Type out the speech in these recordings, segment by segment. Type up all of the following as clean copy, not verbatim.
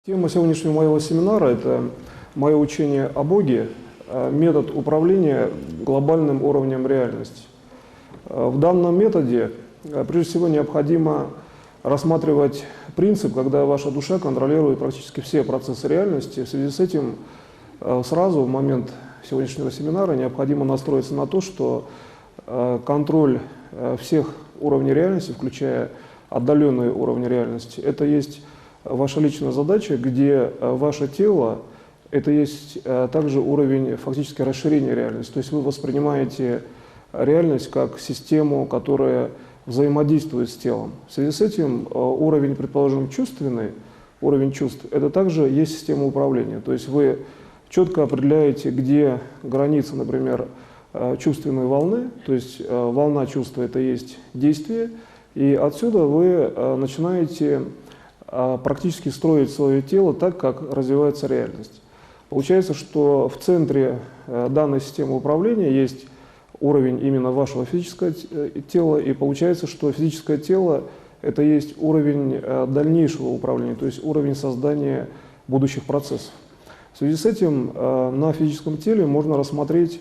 Тема сегодняшнего моего семинара – это мое учение о Боге, метод управления глобальным уровнем реальности. В данном методе прежде всего необходимо рассматривать принцип, когда ваша душа контролирует практически все процессы реальности. В связи с этим сразу в момент сегодняшнего семинара необходимо настроиться на то, что контроль всех уровней реальности, включая отдаленные уровни реальности, это есть ваша личная задача, где ваше тело – это есть также уровень фактически расширения реальности. То есть вы воспринимаете реальность как систему, которая взаимодействует с телом. В связи с этим уровень, предположим, чувственный, уровень чувств – это также есть система управления. То есть вы четко определяете, где граница, например, чувственной волны, то есть волна чувства – это есть действие, и отсюда вы начинаете практически строить свое тело так, как развивается реальность. Получается, что в центре данной системы управления есть уровень именно вашего физического тела, и получается, что физическое тело – это есть уровень дальнейшего управления, то есть уровень создания будущих процессов. В связи с этим на физическом теле можно рассмотреть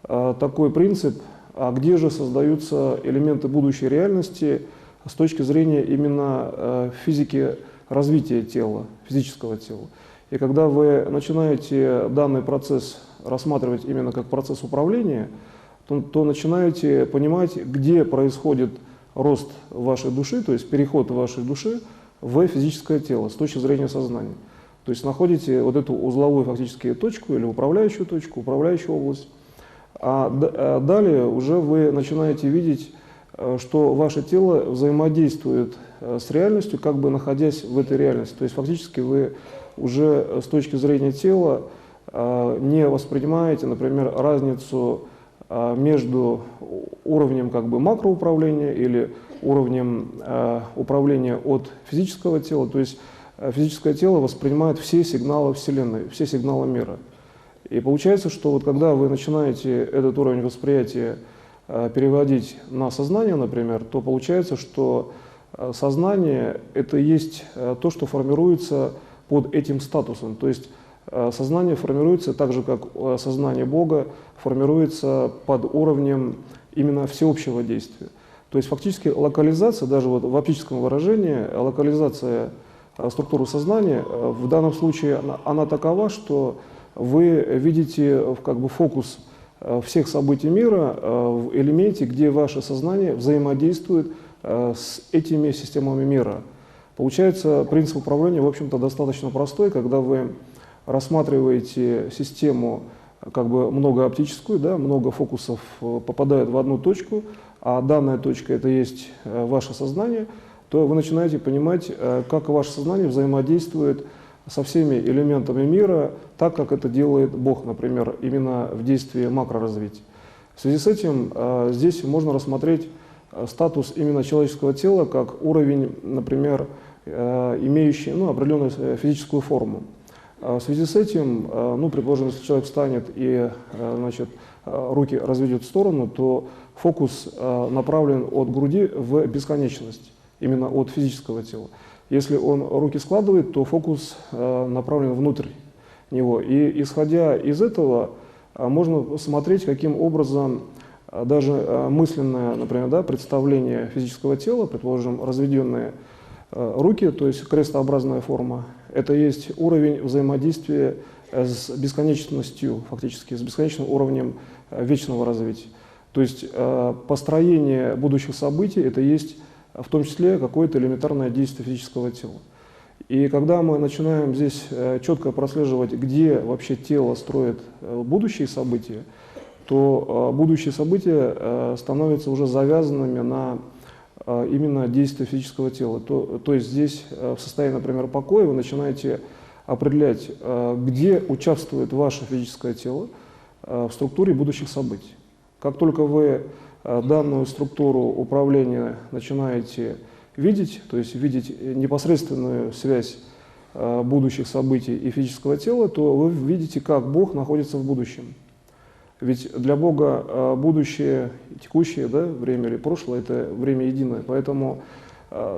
такой принцип, а где же создаются элементы будущей реальности с точки зрения именно физики развития тела, физического тела. И когда вы начинаете данный процесс рассматривать именно как процесс управления, то начинаете понимать, где происходит рост вашей души, то есть переход вашей души в физическое тело с точки зрения сознания. То есть находите вот эту узловую фактически точку или управляющую точку, управляющую область. А далее уже вы начинаете видеть, что ваше тело взаимодействует с реальностью, как бы находясь в этой реальности. То есть фактически вы уже с точки зрения тела не воспринимаете, например, разницу между уровнем как бы макроуправления или уровнем управления от физического тела. То есть физическое тело воспринимает все сигналы Вселенной, все сигналы мира. И получается, что вот когда вы начинаете этот уровень восприятия переводить на сознание, например, то получается, что сознание – это есть то, что формируется под этим статусом. То есть сознание формируется так же, как сознание Бога формируется под уровнем именно всеобщего действия. То есть фактически локализация, даже вот в оптическом выражении, локализация структуры сознания, в данном случае она такова, что вы видите как бы фокус всех событий мира в элементе, где ваше сознание взаимодействует с этими системами мира. Получается, принцип управления, в общем-то, достаточно простой, когда вы рассматриваете систему как бы многооптическую, да, много фокусов попадают в одну точку, а данная точка – это есть ваше сознание, то вы начинаете понимать, как ваше сознание взаимодействует со всеми элементами мира, так, как это делает Бог, например, именно в действии макроразвития. В связи с этим здесь можно рассмотреть статус именно человеческого тела как уровень, например, имеющий определенную физическую форму. В связи с этим, предположим, если человек встанет и руки разведет в сторону, то фокус направлен от груди в бесконечность, именно от физического тела. Если он руки складывает, то фокус направлен внутрь него. И исходя из этого, можно смотреть, каким образом даже мысленное, например, да, представление физического тела, предположим, разведенные руки, то есть крестообразная форма, это есть уровень взаимодействия с бесконечностью, фактически, с бесконечным уровнем вечного развития. То есть построение будущих событий – это есть в том числе какое-то элементарное действие физического тела. И когда мы начинаем здесь четко прослеживать, где вообще тело строит будущие события, то будущие события становятся уже завязанными на именно действие физического тела. То есть здесь в состоянии, например, покоя вы начинаете определять, где участвует ваше физическое тело в структуре будущих событий. Как только вы данную структуру управления начинаете видеть, то есть видеть непосредственную связь будущих событий и физического тела, то вы видите, как Бог находится в будущем. Ведь для Бога будущее, текущее, да, время или прошлое – это время единое. Поэтому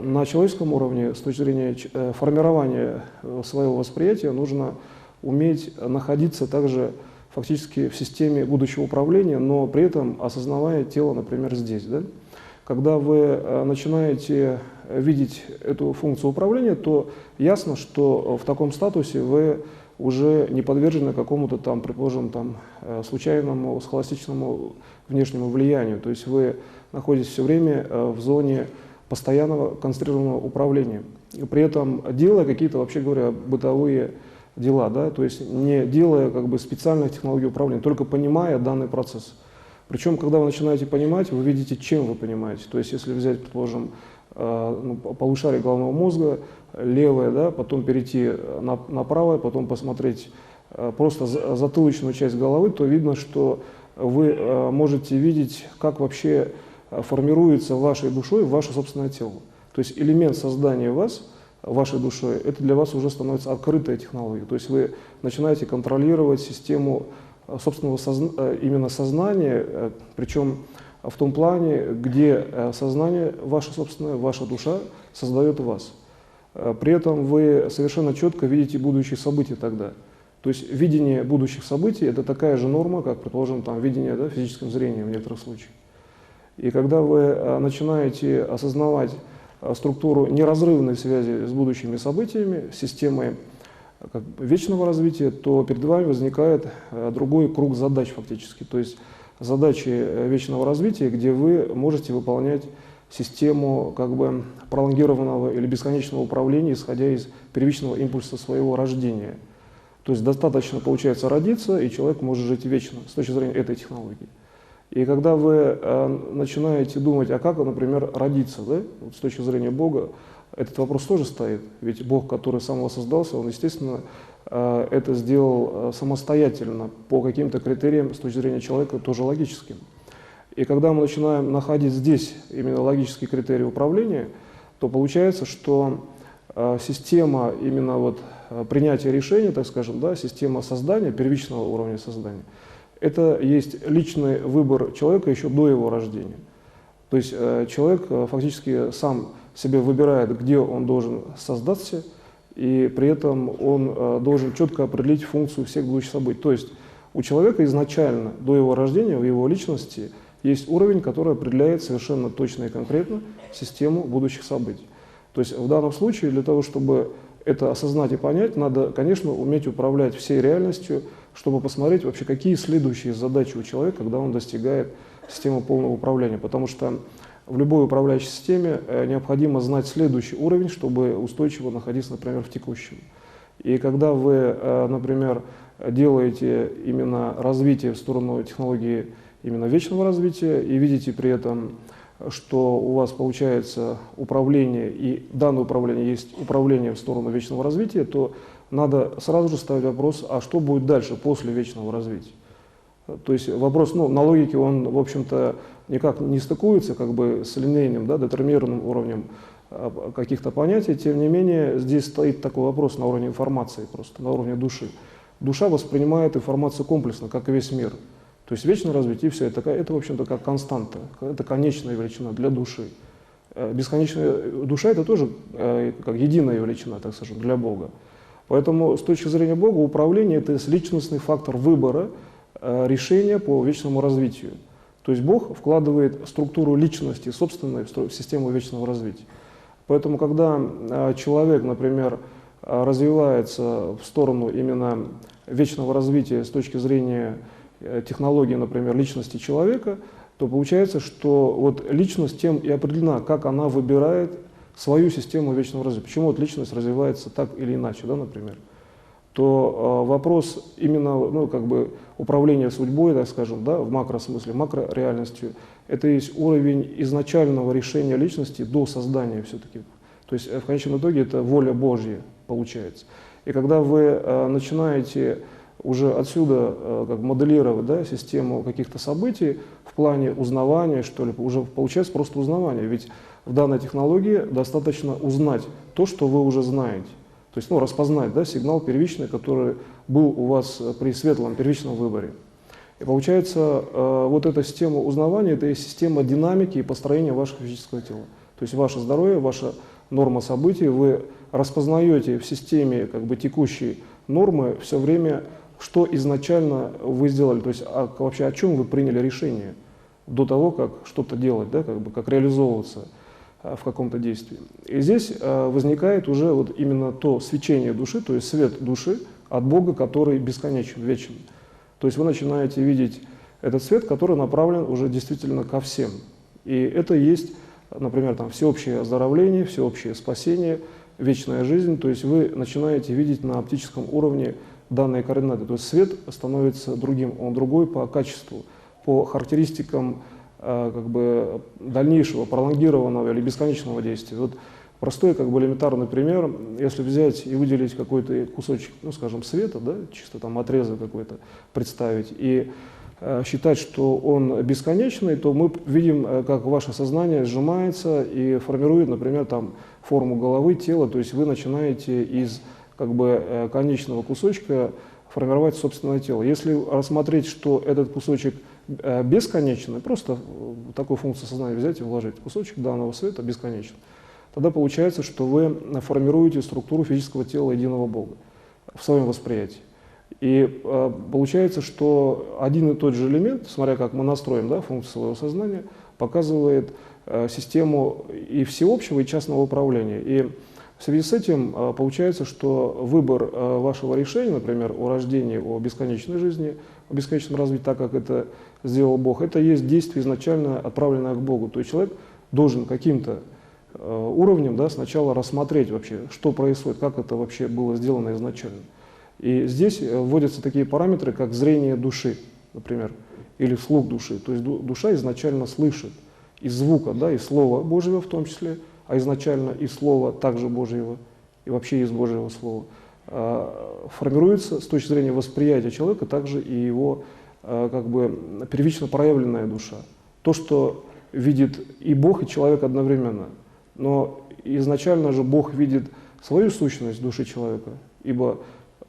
на человеческом уровне, с точки зрения формирования своего восприятия, нужно уметь находиться также фактически в системе будущего управления, но при этом осознавая тело, например, здесь. Да? Когда вы начинаете видеть эту функцию управления, то ясно, что в таком статусе вы уже не подвержены какому-то там, предположим, там, случайному, схоластичному внешнему влиянию. То есть вы находитесь все время в зоне постоянного концентрированного управления. И при этом делая какие-то, вообще говоря, бытовые дела, да, то есть не делая как бы специальных технологий управления, только понимая данный процесс. Причем, когда вы начинаете понимать, вы видите, чем вы понимаете. То есть если взять, предположим, полушарие головного мозга, левое, да, потом перейти на правое, потом посмотреть просто затылочную часть головы, то видно, что вы можете видеть, как вообще формируется вашей душой ваше собственное тело. То есть элемент создания вас, вашей душой, это для вас уже становится открытая технология. То есть вы начинаете контролировать систему собственного именно сознания, причем в том плане, где сознание ваше собственное, ваша душа создает вас. При этом вы совершенно четко видите будущие события тогда. То есть видение будущих событий – это такая же норма, как, предположим, там, видение, да, физическим зрением в некоторых случаях. И когда вы начинаете осознавать структуру неразрывной связи с будущими событиями, с системой вечного развития, то перед вами возникает другой круг задач фактически. То есть задачи вечного развития, где вы можете выполнять систему как бы пролонгированного или бесконечного управления, исходя из первичного импульса своего рождения. То есть достаточно, получается, родиться, и человек может жить вечно с точки зрения этой технологии. И когда вы начинаете думать, а как, например, родиться, да? Вот с точки зрения Бога, этот вопрос тоже стоит. Ведь Бог, который сам воссоздался, он, естественно, это сделал самостоятельно, по каким-то критериям с точки зрения человека, тоже логическим. И когда мы начинаем находить здесь именно логические критерии управления, то получается, что система именно вот принятия решений, так скажем, да, система создания, первичного уровня создания, это есть личный выбор человека еще до его рождения. То есть человек фактически сам себе выбирает, где он должен создаться, и при этом он должен четко определить функцию всех будущих событий. То есть у человека изначально, до его рождения, в его личности есть уровень, который определяет совершенно точно и конкретно систему будущих событий. То есть в данном случае для того, чтобы это осознать и понять, надо, конечно, уметь управлять всей реальностью, чтобы посмотреть вообще, какие следующие задачи у человека, когда он достигает системы полного управления. Потому что в любой управляющей системе необходимо знать следующий уровень, чтобы устойчиво находиться, например, в текущем. И когда вы, например, делаете именно развитие в сторону технологии именно вечного развития и видите при этом, что у вас получается управление, и данное управление есть управление в сторону вечного развития, то надо сразу же ставить вопрос, а что будет дальше, после вечного развития. То есть вопрос, ну, на логике он, в общем-то, никак не стыкуется как бы с линейным, да, детерминированным уровнем каких-то понятий, тем не менее здесь стоит такой вопрос на уровне информации, просто на уровне души. Душа воспринимает информацию комплексно, как и весь мир. То есть вечное развитие, все это в общем-то, как константа, это конечная величина для души. Бесконечная душа – это тоже как единая величина, так скажем, для Бога. Поэтому с точки зрения Бога управление – это личностный фактор выбора решения по вечному развитию. То есть Бог вкладывает структуру личности собственной в систему вечного развития. Поэтому когда человек, например, развивается в сторону именно вечного развития с точки зрения технологии, например, личности человека, то получается, что вот личность тем и определена, как она выбирает свою систему вечного развития. Почему вот личность развивается так или иначе, да, например. То вопрос именно, ну, как бы управления судьбой, так скажем, да, в макросмысле, макрореальностью, это есть уровень изначального решения личности до создания все-таки. То есть в конечном итоге это воля Божья получается. И когда вы начинаете уже отсюда как моделировать, да, систему каких-то событий в плане узнавания, что ли, уже получается просто узнавание. Ведь в данной технологии достаточно узнать то, что вы уже знаете. То есть, ну, распознать, да, сигнал первичный, который был у вас при светлом первичном выборе. И получается, вот эта система узнавания, это и система динамики и построения вашего физического тела. То есть ваше здоровье, ваша норма событий, вы распознаете в системе как бы текущей нормы все время, что изначально вы сделали, то есть вообще о чем вы приняли решение до того, как что-то делать, да, как бы, как реализовываться в каком-то действии. И здесь возникает уже вот именно то свечение души, то есть свет души от Бога, который бесконечен, вечен. То есть вы начинаете видеть этот свет, который направлен уже действительно ко всем. И это есть, например, там, всеобщее оздоровление, всеобщее спасение, вечная жизнь. То есть вы начинаете видеть на оптическом уровне данные координаты. То есть свет становится другим, он другой по качеству, по характеристикам как бы дальнейшего, пролонгированного или бесконечного действия. Вот простой, как бы элементарный пример, если взять и выделить какой-то кусочек, ну, скажем, света, да, чисто там отрезок какой-то представить, и считать, что он бесконечный, то мы видим, как ваше сознание сжимается и формирует, например, там, форму головы, тела, то есть вы начинаете из как бы конечного кусочка формировать собственное тело. Если рассмотреть, что этот кусочек бесконечный, просто такую функцию сознания взять и вложить, кусочек данного света бесконечен, тогда получается, что вы формируете структуру физического тела единого Бога в своем восприятии. И получается, что один и тот же элемент, смотря как мы настроим, да, функцию своего сознания, показывает систему и всеобщего, и частного управления. И в связи с этим получается, что выбор вашего решения, например, о рождении, о бесконечной жизни, о бесконечном развитии, так как это сделал Бог, это есть действие изначально отправленное к Богу. То есть человек должен каким-то уровнем, да, сначала рассмотреть вообще, что происходит, как это вообще было сделано изначально. И здесь вводятся такие параметры, как зрение души, например, или слух души. То есть душа изначально слышит из звука, да, из слова Божьего в том числе, а изначально из слова также Божьего, и вообще из Божьего слова, формируется с точки зрения восприятия человека также и его как бы первично проявленная душа. То, что видит и Бог, и человек одновременно. Но изначально же Бог видит свою сущность души человека, ибо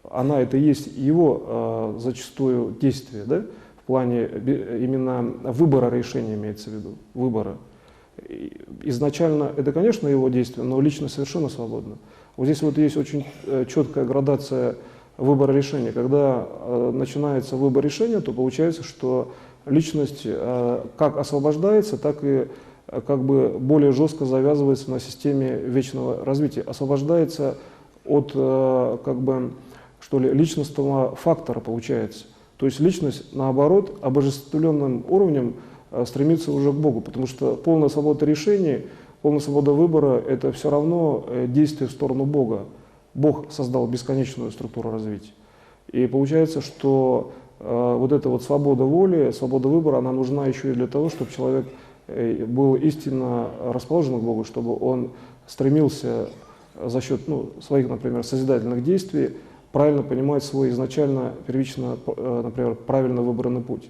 она это и есть его зачастую действие, да, в плане именно выбора решения имеется в виду, выбора. Изначально это, конечно, его действие, но личность совершенно свободна. Вот здесь вот есть очень четкая градация выбора решения. Когда начинается выбор решения, то получается, что личность как освобождается, так и как бы более жестко завязывается на системе вечного развития, освобождается от как бы, что ли, личностного фактора, получается. То есть личность, наоборот, обожествленным уровнем стремится уже к Богу, потому что полная свобода решений, полная свобода выбора – это все равно действие в сторону Бога. Бог создал бесконечную структуру развития. И получается, что вот эта вот свобода воли, свобода выбора, она нужна еще и для того, чтобы человек был истинно расположен к Богу, чтобы он стремился за счет своих, например, созидательных действий правильно понимать свой изначально, первично, например, правильно выбранный путь.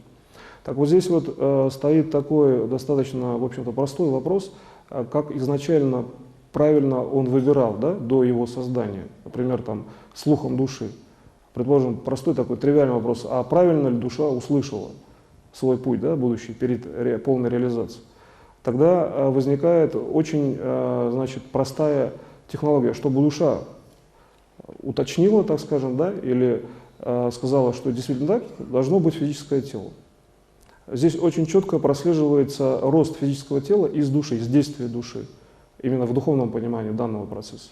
Так вот здесь вот стоит такой достаточно, в общем-то, простой вопрос, как изначально правильно он выбирал, да, до его создания, например, там, слухом души. Предположим, простой такой тривиальный вопрос, а правильно ли душа услышала свой путь, да, будущий, перед полной реализацией? Тогда возникает очень, значит, простая технология, чтобы душа уточнила, так скажем, да, или сказала, что действительно так, должно быть физическое тело. Здесь очень четко прослеживается рост физического тела из души, из действия души, именно в духовном понимании данного процесса.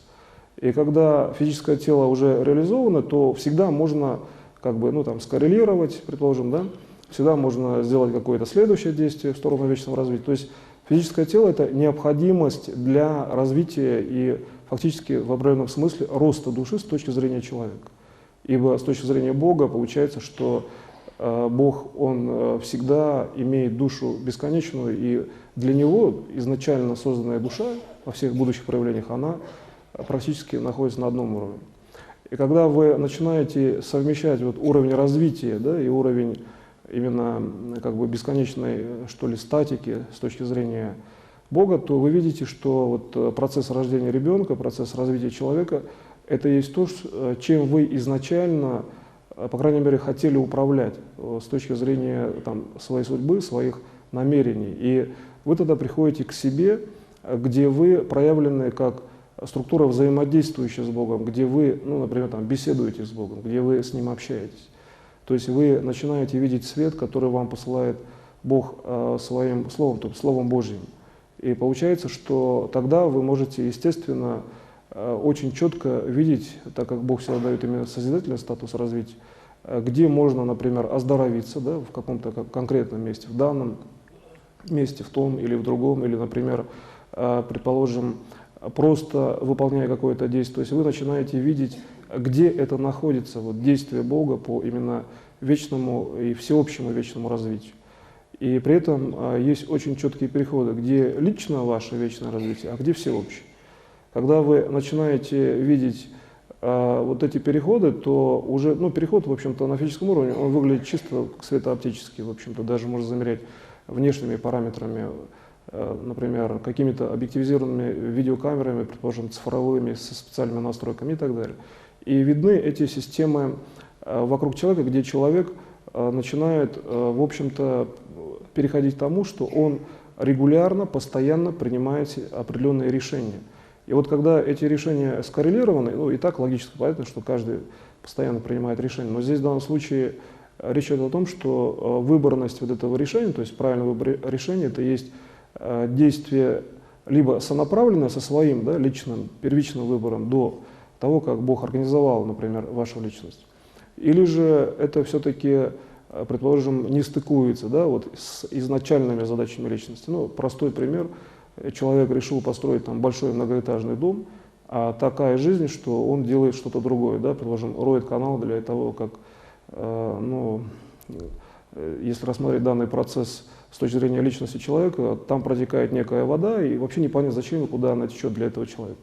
И когда физическое тело уже реализовано, то всегда можно как бы, скоррелировать, предположим, да, всегда можно сделать какое-то следующее действие в сторону вечного развития. То есть физическое тело – это необходимость для развития и фактически в определенном смысле роста души с точки зрения человека. Ибо с точки зрения Бога получается, что Бог, Он всегда имеет душу бесконечную, и для Него изначально созданная душа во всех будущих проявлениях, она практически находится на одном уровне. И когда вы начинаете совмещать вот уровень развития, да, и уровень именно как бы бесконечной, что ли, статики с точки зрения Бога, то вы видите, что вот процесс рождения ребенка, процесс развития человека – это есть то, чем вы изначально, по крайней мере, хотели управлять с точки зрения там, своей судьбы, своих намерений. И вы тогда приходите к себе где вы проявлены как структура, взаимодействующая с Богом, где вы, ну, например, там, беседуете с Богом, где вы с Ним общаетесь. То есть вы начинаете видеть свет, который вам посылает Бог своим словом, то есть Словом Божьим. И получается, что тогда вы можете, естественно, очень четко видеть, так как Бог всегда дает именно созидательный статус развития, где можно, например, оздоровиться, да, в каком-то конкретном месте, в данном месте, в том или в другом, или, например, предположим, просто выполняя какое-то действие. То есть вы начинаете видеть, где это находится, вот, действие Бога по именно вечному и всеобщему вечному развитию. И при этом есть очень четкие переходы, где лично ваше вечное развитие, а где всеобщее. Когда вы начинаете видеть вот эти переходы, то уже, ну, переход, в общем-то, на физическом уровне, он выглядит чисто светооптически, в общем-то, даже можно замерять внешними параметрами, например, какими-то объективизированными видеокамерами, предположим, цифровыми, со специальными настройками и так далее. И видны эти системы вокруг человека, где человек начинает, в общем-то, переходить к тому, что он регулярно, постоянно принимает определенные решения. И вот когда эти решения скоррелированы, ну и так логически понятно, что каждый постоянно принимает решения, но здесь в данном случае речь идет о том, что выборность вот этого решения, то есть правильный выбор решения, это есть действие либо сонаправленное со своим, да, личным, первичным выбором до того, как Бог организовал, например, вашу личность, или же это все-таки, предположим, не стыкуется, да, вот, с изначальными задачами личности. Ну, простой пример. Человек решил построить там большой многоэтажный дом, а такая жизнь, что он делает что-то другое, да, предположим, роет канал для того, как, ну, если рассмотреть данный процесс с точки зрения личности человека, там протекает некая вода, и вообще непонятно, зачем и куда она течет для этого человека.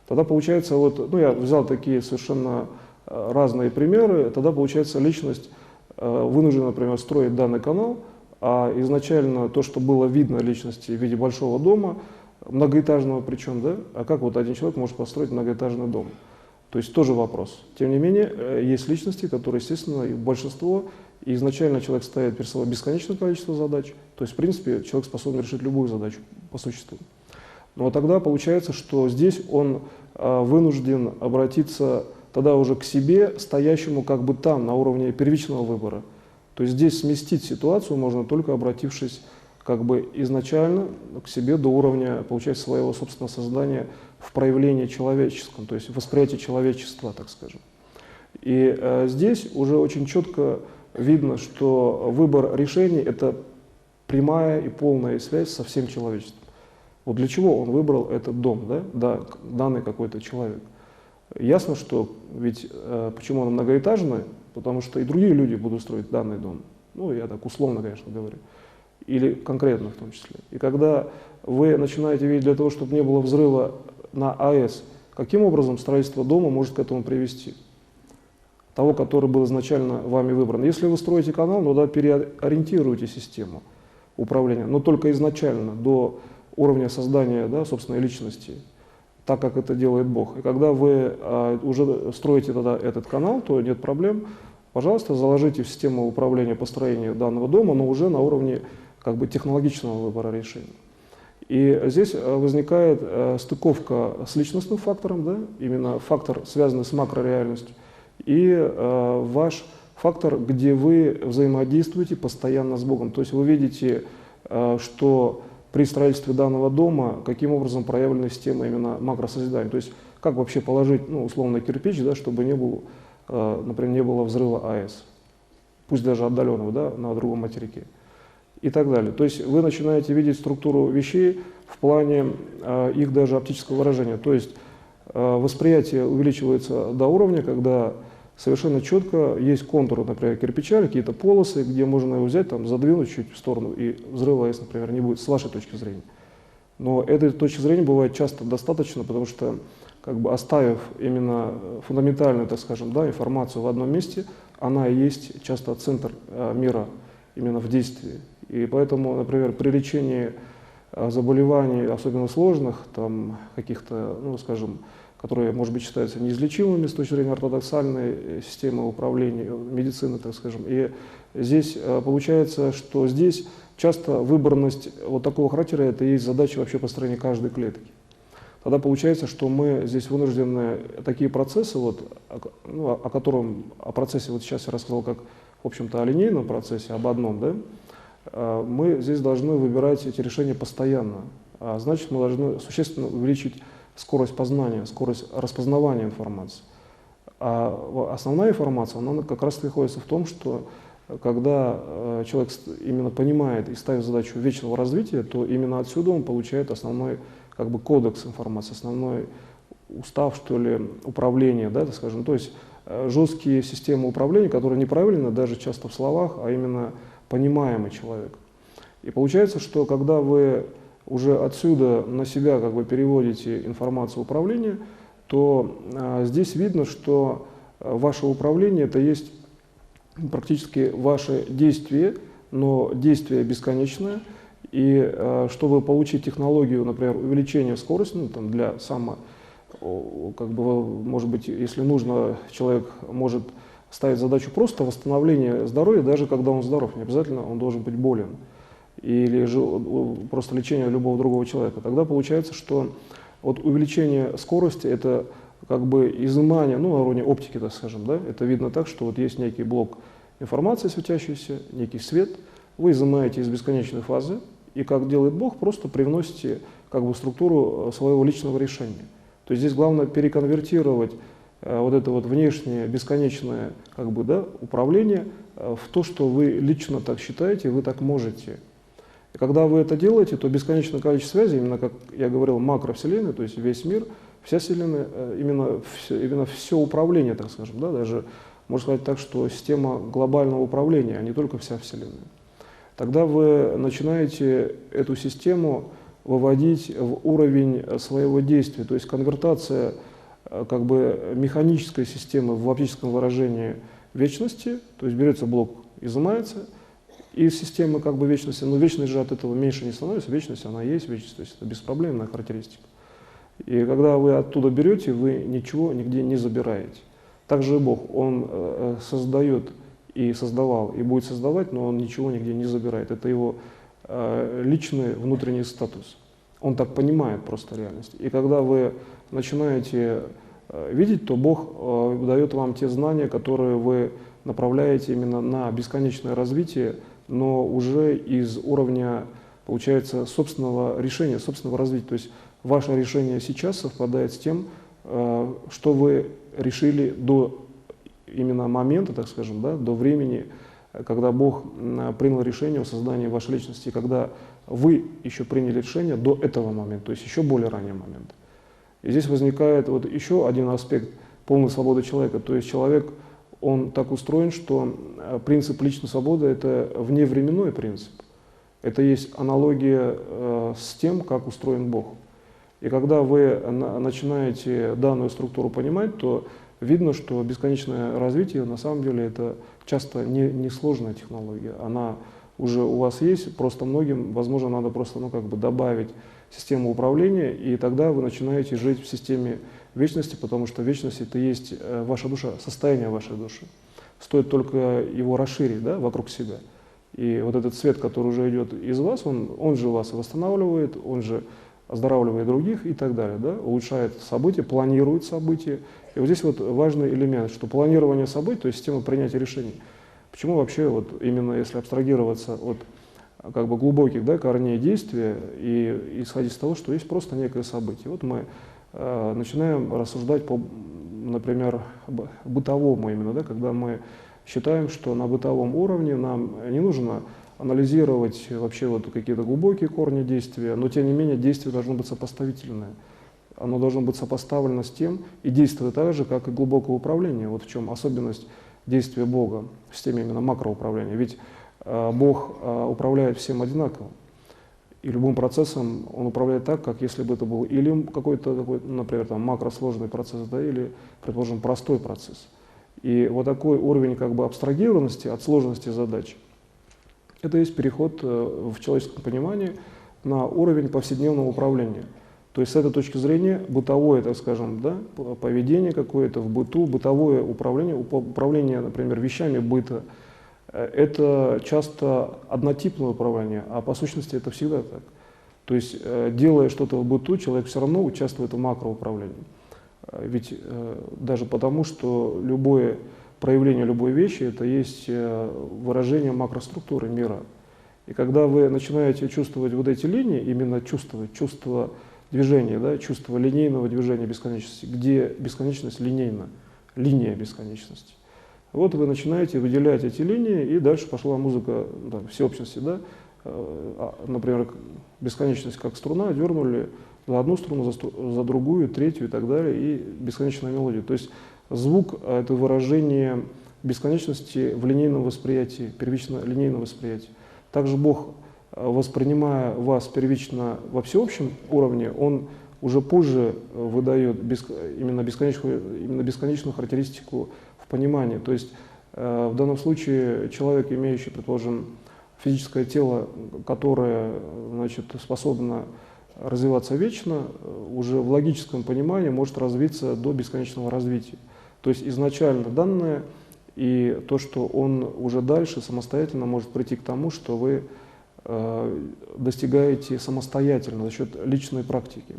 Тогда получается, вот, ну, я взял такие совершенно разные примеры, тогда получается личность вынуждена, например, строить данный канал, а изначально то, что было видно личности в виде большого дома, многоэтажного причем, да, а как вот один человек может построить многоэтажный дом? То есть тоже вопрос. Тем не менее, есть личности, которые, естественно, и большинство, и изначально человек ставит перед собой бесконечное количество задач, то есть, в принципе, человек способен решить любую задачу по существу. Но тогда получается, что здесь он вынужден обратиться тогда уже к себе, стоящему как бы там, на уровне первичного выбора. То есть здесь сместить ситуацию можно только обратившись как бы изначально к себе до уровня, получается, своего собственного создания в проявлении человеческом, то есть в восприятии человечества, так скажем. И здесь уже очень четко видно, что выбор решений – это прямая и полная связь со всем человечеством. Вот для чего он выбрал этот дом, да, данный какой-то человек. Ясно, что ведь почему он многоэтажный, потому что и другие люди будут строить данный дом. Ну, я так условно, конечно, говорю. Или конкретно в том числе. И когда вы начинаете видеть для того, чтобы не было взрыва на АЭС, каким образом строительство дома может к этому привести? Того, который был изначально вами выбран. Если вы строите канал, ну да, переориентируйте систему управления, но только изначально, до уровня создания, да, собственной личности, так как это делает Бог. И когда вы уже строите тогда этот канал, то нет проблем. Пожалуйста, заложите в систему управления построения данного дома, но уже на уровне как бы технологичного выбора решений. И здесь возникает стыковка с личностным фактором, да, именно фактор, связанный с макрореальностью, и ваш фактор, где вы взаимодействуете постоянно с Богом. То есть вы видите, что при строительстве данного дома, каким образом проявлена система именно макросозидания. То есть как вообще положить, ну, условно, кирпич, да, чтобы не было, например, не было взрыва АЭС, пусть даже отдаленного, да, на другом материке и так далее. То есть вы начинаете видеть структуру вещей в плане их даже оптического выражения. То есть восприятие увеличивается до уровня, когда совершенно четко есть контуры, например, кирпича, какие-то полосы, где можно его взять, там, задвинуть чуть в сторону, и взрыва АЭС, например, не будет, с вашей точки зрения. Но этой точки зрения бывает часто достаточно, потому что, как бы оставив именно фундаментальную, так скажем, да, информацию в одном месте, она и есть часто центр мира именно в действии. И поэтому, например, при лечении заболеваний, особенно сложных, там, каких-то, ну, скажем, которые, может быть, считаются неизлечимыми с точки зрения ортодоксальной системы управления, медицины, так скажем. И здесь получается, что здесь часто выборность вот такого характера – это и есть задача вообще построения каждой клетки. Тогда получается, что мы здесь вынуждены такие процессы, вот, ну, о процессе вот сейчас я рассказал как, в общем-то, о линейном процессе, об одном, да, мы здесь должны выбирать эти решения постоянно. А значит, мы должны существенно увеличить скорость познания, скорость распознавания информации. А основная информация, она как раз находится в том, что когда человек именно понимает и ставит задачу вечного развития, то именно отсюда он получает основной как бы кодекс информации, основной устав, что ли, управления, да, так скажем, то есть жесткие системы управления, которые неправильно даже часто в словах, а именно понимаемый человек. И получается, что когда вы уже отсюда на себя как бы переводите информацию управления, то здесь видно, что ваше управление это есть практически ваше действие, но действие бесконечное. И чтобы получить технологию, например, увеличения скорости, ну, там, для как бы, может быть, если нужно, человек может ставить задачу просто восстановления здоровья, даже когда он здоров, не обязательно он должен быть болен, или же просто лечение любого другого человека. Тогда получается, что вот увеличение скорости – это как бы изымание, ну, на уровне оптики, так скажем, да, это видно так, что вот есть некий блок информации светящийся, некий свет, вы изымаете из бесконечной фазы, и как делает Бог, просто привносите как бы структуру своего личного решения. То есть здесь главное переконвертировать вот это вот внешнее бесконечное как бы, да, управление в то, что вы лично так считаете, вы так можете. И когда вы это делаете, то бесконечное количество связей, именно как я говорил, макровселенная, то есть весь мир, вся Вселенная, именно все управление, так скажем, да, даже можно сказать так, что система глобального управления, а не только вся Вселенная. Тогда вы начинаете эту систему выводить в уровень своего действия, то есть конвертация как бы механической системы в оптическом выражении вечности, то есть берется блок, изымается из системы как бы вечности, но вечность же от этого меньше не становится, вечность она есть, вечность, то есть это беспроблемная характеристика. И когда вы оттуда берете, вы ничего нигде не забираете. Также и Бог, Он создает и создавал, и будет создавать, но он ничего нигде не забирает. Это его личный внутренний статус. Он так понимает просто реальность. И когда вы начинаете видеть, то Бог дает вам те знания, которые вы направляете именно на бесконечное развитие, но уже из уровня, получается, собственного решения, собственного развития. То есть ваше решение сейчас совпадает с тем, что вы решили до именно момента, так скажем, да, до времени, когда Бог принял решение о создании вашей личности, когда вы еще приняли решение до этого момента, то есть еще более раннего момента. И здесь возникает вот еще один аспект полной свободы человека, то есть человек, он так устроен, что принцип личной свободы – это вневременной принцип. Это есть аналогия с тем, как устроен Бог. И когда вы начинаете данную структуру понимать, то видно, что бесконечное развитие на самом деле это часто не сложная технология. Она уже у вас есть, просто многим, возможно, надо просто как бы добавить систему управления, и тогда вы начинаете жить в системе вечности, потому что вечность это есть ваша душа, состояние вашей души. Стоит только его расширить, да, вокруг себя. И вот этот свет, который уже идет из вас, он же вас восстанавливает, он же оздоравливает других и так далее, да, улучшает события, планирует события. И вот здесь вот важный элемент, что планирование событий, то есть система принятия решений. Почему вообще, вот именно если абстрагироваться от как бы глубоких, да, корней действия и исходить из того, что есть просто некое событие. Вот мы начинаем рассуждать по, например, бытовому именно, да, когда мы считаем, что на бытовом уровне нам не нужно анализировать вообще вот какие-то глубокие корни действия, но тем не менее действие должно быть сопоставительное. Оно должно быть сопоставлено с тем и действовать так же, как и глубокое управление. Вот в чем особенность действия Бога в системе именно макроуправления. Ведь Бог управляет всем одинаково. И любым процессом Он управляет так, как если бы это был или какой-то такой, например, там, макросложный процесс, да, или, предположим, простой процесс. И вот такой уровень как бы абстрагированности от сложности задач, это есть переход в человеческом понимании на уровень повседневного управления. То есть с этой точки зрения бытовое, так скажем, да, поведение какое-то в быту, бытовое управление, например, вещами быта, это часто однотипное управление, а по сущности это всегда так. То есть, делая что-то в быту, человек все равно участвует в макроуправлении. Ведь даже потому, что любое проявление любой вещи – это есть выражение макроструктуры мира. И когда вы начинаете чувствовать вот эти линии, именно чувствовать, чувство движения, да, чувство линейного движения бесконечности, где бесконечность линейна, линия бесконечности. Вот вы начинаете выделять эти линии, и дальше пошла музыка да, всеобщности. Да? Например, бесконечность как струна, дернули за одну струну, за другую, третью и так далее, и бесконечная мелодия. То есть звук – это выражение бесконечности в линейном восприятии, первично линейном восприятии. Также Бог, воспринимая вас первично во всеобщем уровне, Он уже позже выдает именно бесконечную характеристику в понимании. То есть в данном случае человек, имеющий, предположим, физическое тело, которое значит, способно развиваться вечно, уже в логическом понимании может развиться до бесконечного развития. То есть изначально данное и то, что он уже дальше самостоятельно может прийти к тому, что вы достигаете самостоятельно за счет личной практики.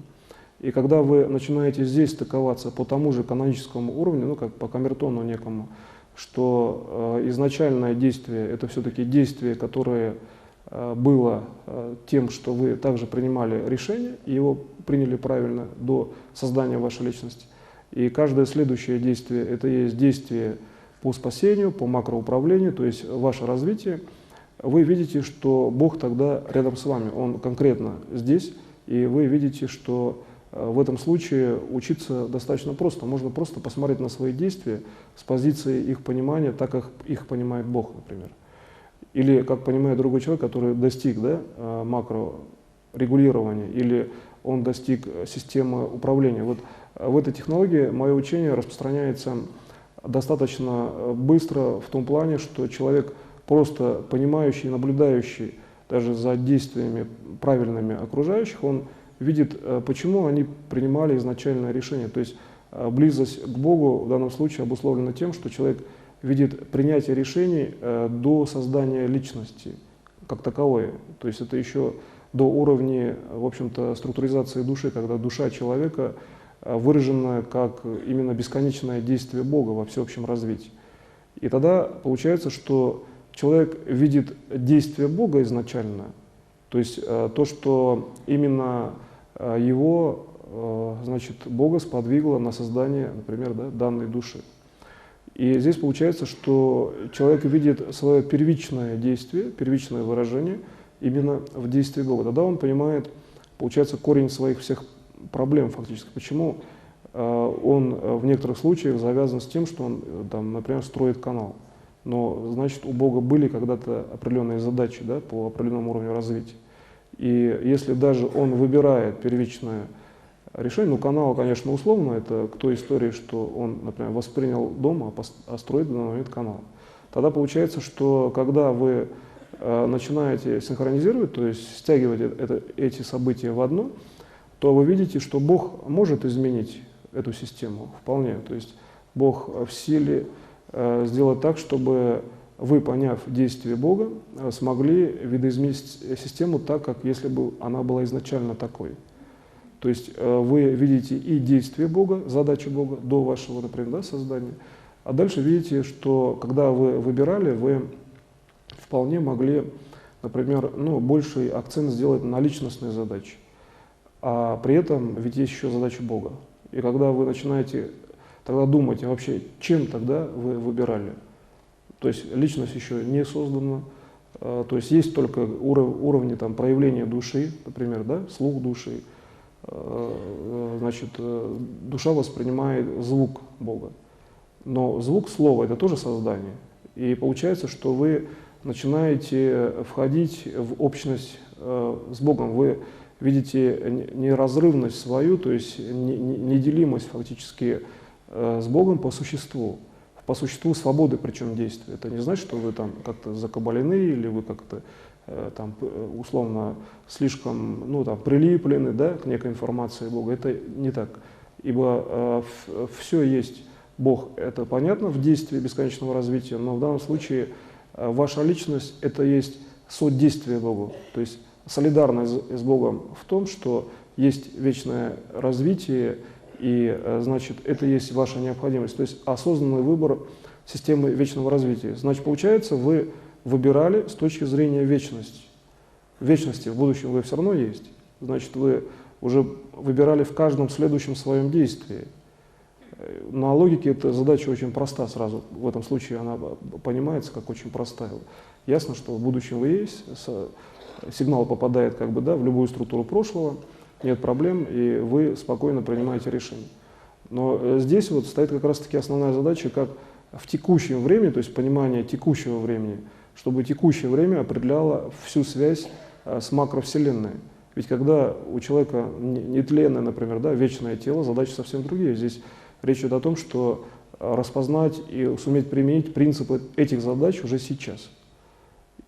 И когда вы начинаете здесь стыковаться по тому же каноническому уровню, ну как по камертону некому, что изначальное действие – это все-таки действие, которое было тем, что вы также принимали решение, и его приняли правильно до создания вашей личности. И каждое следующее действие – это есть действие по спасению, по макроуправлению, то есть ваше развитие. Вы видите, что Бог тогда рядом с вами, Он конкретно здесь, и вы видите, что в этом случае учиться достаточно просто. Можно просто посмотреть на свои действия с позиции их понимания, так как их понимает Бог, например. Или как понимает другой человек, который достиг да, макрорегулирования, или он достиг системы управления. Вот в этой технологии мое учение распространяется достаточно быстро в том плане, что человек, просто понимающий, наблюдающий даже за действиями правильными окружающих, он видит, почему они принимали изначальное решение. То есть близость к Богу в данном случае обусловлена тем, что человек видит принятие решений до создания личности как таковой. То есть это еще до уровня, в общем-то, структуризации души, когда душа человека выражена как именно бесконечное действие Бога во всеобщем развитии. И тогда получается, что человек видит действие Бога изначально, то есть то, что именно его, значит, Бога сподвигло на создание, например, да, данной души. И здесь получается, что человек видит свое первичное действие, первичное выражение именно в действии Бога. Тогда он понимает, получается, корень своих всех проблем фактически. Почему он в некоторых случаях завязан с тем, что он, там, например, строит канал. Но, значит, у Бога были когда-то определенные задачи да, по определенному уровню развития. И если даже он выбирает первичное решение, ну, канал, конечно, условно, это к той истории, что он, например, воспринял дом, а строит в данный момент канал. Тогда получается, что когда вы начинаете синхронизировать, то есть стягивать эти события в одно, то вы видите, что Бог может изменить эту систему вполне. То есть Бог в силе сделать так, чтобы вы, поняв действие Бога, смогли видоизменить систему так, как если бы она была изначально такой. То есть вы видите и действие Бога, задачи Бога до вашего, например, да, создания, а дальше видите, что когда вы выбирали, вы вполне могли, например, ну, больший акцент сделать на личностные задачи. А при этом ведь есть еще задача Бога. И когда вы начинаете тогда думать, а вообще, чем тогда вы выбирали? То есть личность еще не создана, то есть есть только уровни там, проявления души, например, да, слух души. Значит, душа воспринимает звук Бога. Но звук слова – это тоже создание. И получается, что вы начинаете входить в общность с Богом. Вы видите неразрывность свою, то есть неделимость фактически с Богом по существу свободы, причем действия. Это не значит, что вы там как-то закабалены или вы как-то там условно слишком ну, там, прилиплены да, к некой информации Бога. Это не так. Ибо все есть Бог, это понятно в действии бесконечного развития, но в данном случае ваша личность – это есть содействие Богу, то есть солидарность с Богом в том, что есть вечное развитие, и, значит, это есть ваша необходимость, то есть осознанный выбор системы вечного развития. Значит, получается, вы выбирали с точки зрения вечности. В вечности, в будущем вы все равно есть. Значит, вы уже выбирали в каждом следующем своем действии. На логике эта задача очень проста сразу. В этом случае она понимается как очень простая. Ясно, что в будущем вы есть, сигнал попадает как бы, да, в любую структуру прошлого, нет проблем, и вы спокойно принимаете решение. Но здесь вот стоит как раз-таки основная задача, как в текущем времени, то есть понимание текущего времени, чтобы текущее время определяло всю связь с макровселенной. Ведь когда у человека нетленное, например, да, вечное тело, задачи совсем другие. Здесь речь идет о том, что распознать и суметь применить принципы этих задач уже сейчас.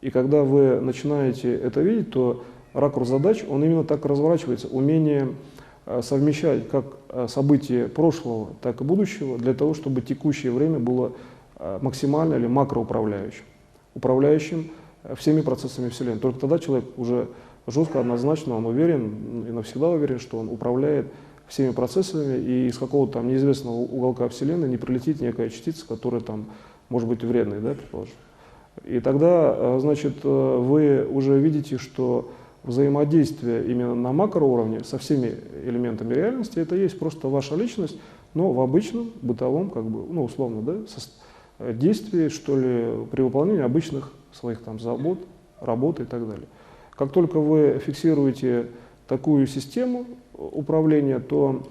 И когда вы начинаете это видеть, то ракурс задач, он именно так разворачивается. Умение совмещать как события прошлого, так и будущего, для того, чтобы текущее время было максимально или макроуправляющим, управляющим всеми процессами Вселенной. Только тогда человек уже жестко, однозначно, он уверен и навсегда уверен, что он управляет всеми процессами, и из какого-то там неизвестного уголка Вселенной не прилетит некая частица, которая там может быть вредной, да, предположим. И тогда, значит, вы уже видите, что взаимодействие именно на макроуровне со всеми элементами реальности, это есть просто ваша личность, но в обычном, бытовом, как бы, ну, условно, да, действии, что ли, при выполнении обычных своих там забот, работы и так далее. Как только вы фиксируете такую систему управления, то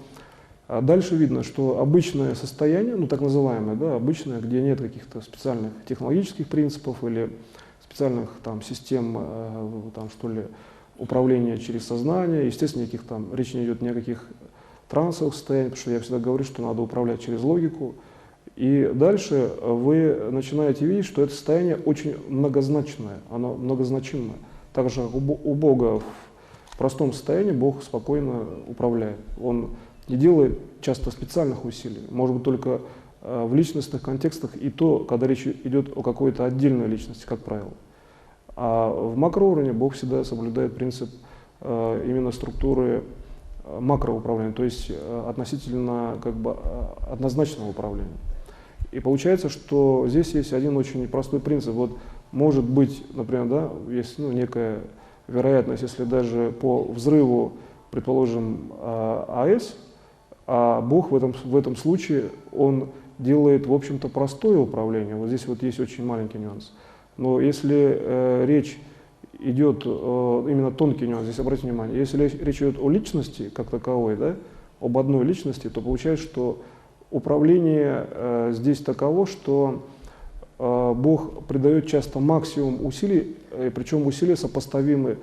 дальше видно, что обычное состояние, ну так называемое, да, обычное, где нет каких-то специальных технологических принципов или специальных там систем, там, что ли, управления через сознание, естественно, никаких там, речь не идет ни о каких трансовых состояниях, потому что я всегда говорю, что надо управлять через логику. И дальше вы начинаете видеть, что это состояние очень многозначное, оно многозначимое. Также у Бога в простом состоянии Бог спокойно управляет. Он не делает часто специальных усилий, может быть, только в личностных контекстах, и то, когда речь идет о какой-то отдельной личности, как правило. А в макроуровне Бог всегда соблюдает принцип именно структуры макроуправления, то есть относительно как бы однозначного управления. И получается, что здесь есть один очень простой принцип. Вот может быть, например, да, есть некая вероятность, если даже по взрыву, предположим, АЭС, а Бог в этом случае, он делает, в общем-то, простое управление. Вот здесь вот есть очень маленький нюанс. Но если речь идет, именно тонкий нюанс, здесь обратите внимание, если речь идет о личности как таковой, да, об одной личности, то получается, что управление здесь таково, что Бог придает часто максимум усилий, причем усилия сопоставимы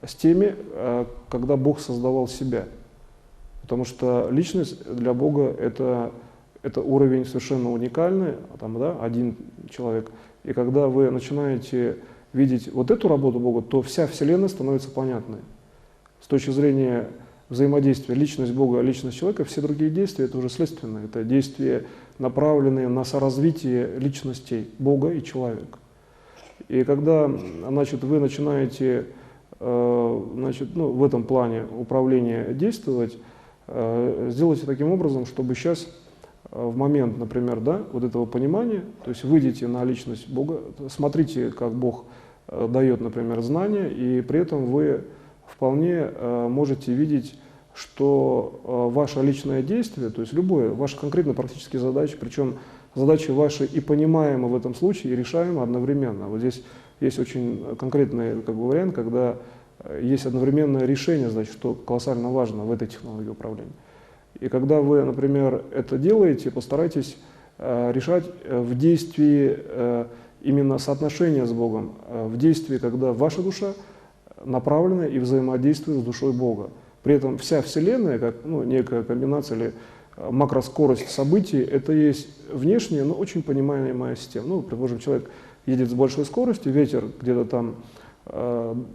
с теми, когда Бог создавал себя. Потому что личность для Бога это уровень совершенно уникальный, там, да, один человек. И когда вы начинаете видеть вот эту работу Бога, то вся Вселенная становится понятной. С точки зрения взаимодействия личность Бога и личность человека, все другие действия это уже следственные. Это действия, направленные на соразвитие личностей Бога и человека. И когда, значит, вы начинаете, значит, ну, в этом плане управления действовать, сделайте таким образом, чтобы сейчас в момент, например, да, вот этого понимания, то есть выйдите на личность Бога, смотрите, как Бог дает, например, знания, и при этом вы вполне можете видеть, что ваше личное действие, то есть любое, ваши конкретно практические задачи, причем задачи ваши и понимаемы в этом случае, и решаемы одновременно. Вот здесь есть очень конкретный как бы вариант, когда есть одновременное решение задач, что колоссально важно в этой технологии управления. И когда вы, например, это делаете, постарайтесь решать в действии именно соотношение с Богом, в действии, когда ваша душа направлена и взаимодействует с душой Бога. При этом вся Вселенная, как некая комбинация или макроскорость событий, это есть внешняя, но очень понимаемая система. Ну, предположим, человек едет с большой скоростью, ветер где-то там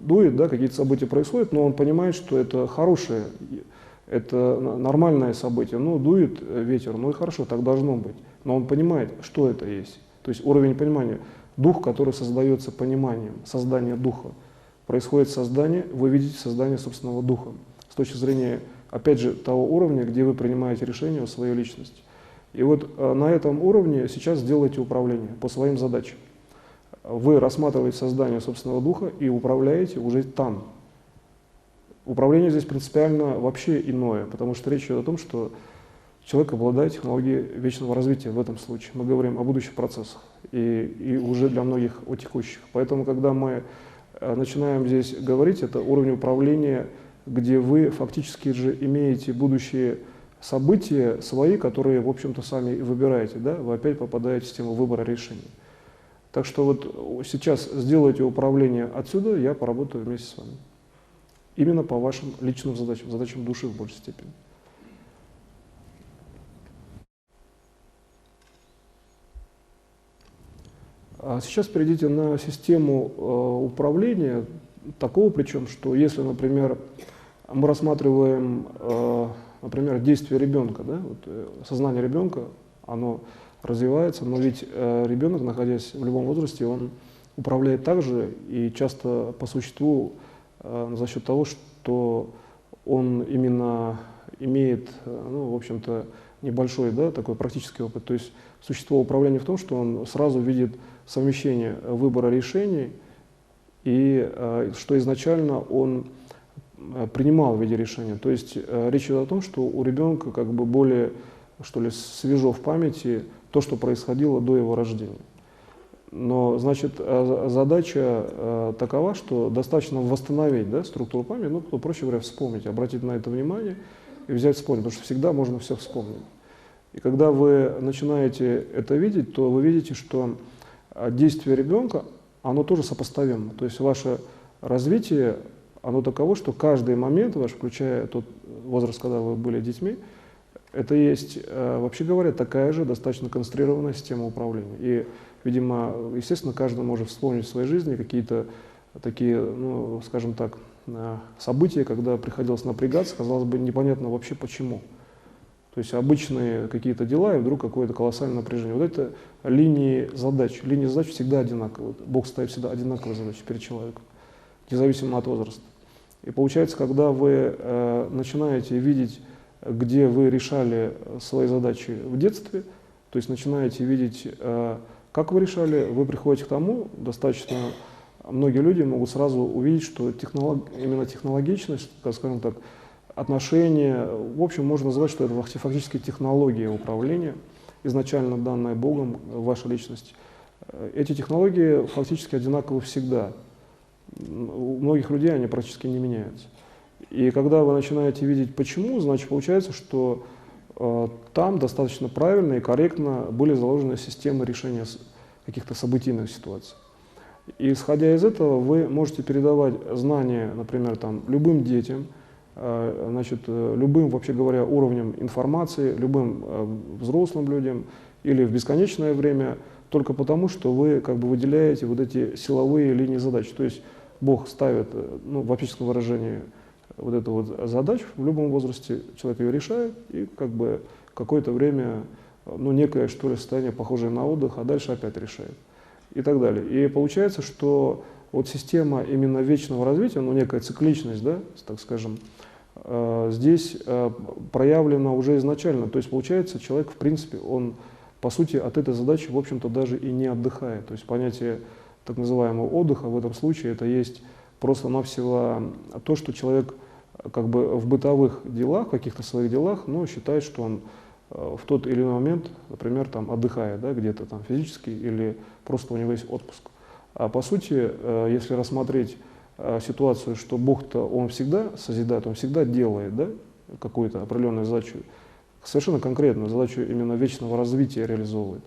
дует, да, какие-то события происходят, но он понимает, что это хорошее, это нормальное событие. Ну, дует ветер, ну и хорошо, так должно быть. Но он понимает, что это есть. То есть уровень понимания. Дух, который создается пониманием, создание духа. Происходит создание, вы видите создание собственного духа. С точки зрения, опять же, того уровня, где вы принимаете решение о своей личности. И вот на этом уровне сейчас делаете управление по своим задачам. Вы рассматриваете создание собственного духа и управляете уже там. Управление здесь принципиально вообще иное, потому что речь идет о том, что человек обладает технологией вечного развития в этом случае. Мы говорим о будущих процессах и уже для многих о текущих. Поэтому, когда мы начинаем здесь говорить, это уровень управления, где вы фактически же имеете будущие события свои, которые, в общем-то, сами выбираете. Да? Вы опять попадаете в систему выбора решений. Так что вот сейчас сделайте управление отсюда, я поработаю вместе с вами. Именно по вашим личным задачам, задачам души в большей степени. А сейчас перейдите на систему управления, такого причем, что если, например, мы рассматриваем, например, действие ребенка, да, вот, сознание ребенка, оно развивается, но ведь ребенок, находясь в любом возрасте, он управляет также и часто по существу за счет того, что он именно имеет, ну, в общем-то, небольшой, да, такой практический опыт. То есть существо управления в том, что он сразу видит совмещение выбора решений и что изначально он принимал в виде решения. То есть речь идет о том, что у ребенка как бы более, что ли, свежо в памяти то, что происходило до его рождения. Но, значит, задача такова, что достаточно восстановить, да, структуру памяти, ну, проще говоря, вспомнить, обратить на это внимание и взять вспомнить, потому что всегда можно все вспомнить. И когда вы начинаете это видеть, то вы видите, что действие ребенка, оно тоже сопоставимо. То есть ваше развитие, оно таково, что каждый момент ваш, включая тот возраст, когда вы были детьми, это есть, вообще говоря, такая же достаточно конструированная система управления. И, видимо, естественно, каждый может вспомнить в своей жизни какие-то такие, ну, скажем так, события, когда приходилось напрягаться, казалось бы, непонятно вообще почему. То есть обычные какие-то дела, и вдруг какое-то колоссальное напряжение. Вот это линии задач. Линии задач всегда одинаковые. Бог ставит всегда одинаковые задачи перед человеком, независимо от возраста. И получается, когда вы начинаете видеть, где вы решали свои задачи в детстве, то есть начинаете видеть, как вы решали, вы приходите к тому, достаточно многие люди могут сразу увидеть, что именно технологичность, скажем так, отношения, в общем, можно назвать, что это фактически технология управления, изначально данная Богом в вашей личности. Эти технологии фактически одинаковы всегда. У многих людей они практически не меняются. И когда вы начинаете видеть почему, значит, получается, что там достаточно правильно и корректно были заложены системы решения каких-то событийных ситуаций. И исходя из этого вы можете передавать знания, например, там, любым детям, значит, любым, вообще говоря, уровнем информации, любым взрослым людям или в бесконечное время, только потому, что вы как бы выделяете вот эти силовые линии задач. То есть Бог ставит, ну, в фактическом выражении, вот эту вот задачу в любом возрасте, человек ее решает и как бы какое-то время, ну, некое, что ли, состояние, похожее на отдых, а дальше опять решает и так далее. И получается, что вот система именно вечного развития, ну, некая цикличность, да, так скажем, здесь проявлена уже изначально. То есть, получается, человек, в принципе, он, по сути, от этой задачи, в общем-то, даже и не отдыхает. То есть понятие так называемого отдыха в этом случае это есть просто-навсего то, что человек как бы в бытовых делах, в каких-то своих делах, но считает, что он в тот или иной момент, например, там, отдыхает, да, где-то там физически или просто у него есть отпуск. А по сути, если рассмотреть ситуацию, что Бог-то, Он всегда созидает, Он всегда делает, да, какую-то определенную задачу, совершенно конкретную задачу именно вечного развития реализовывает,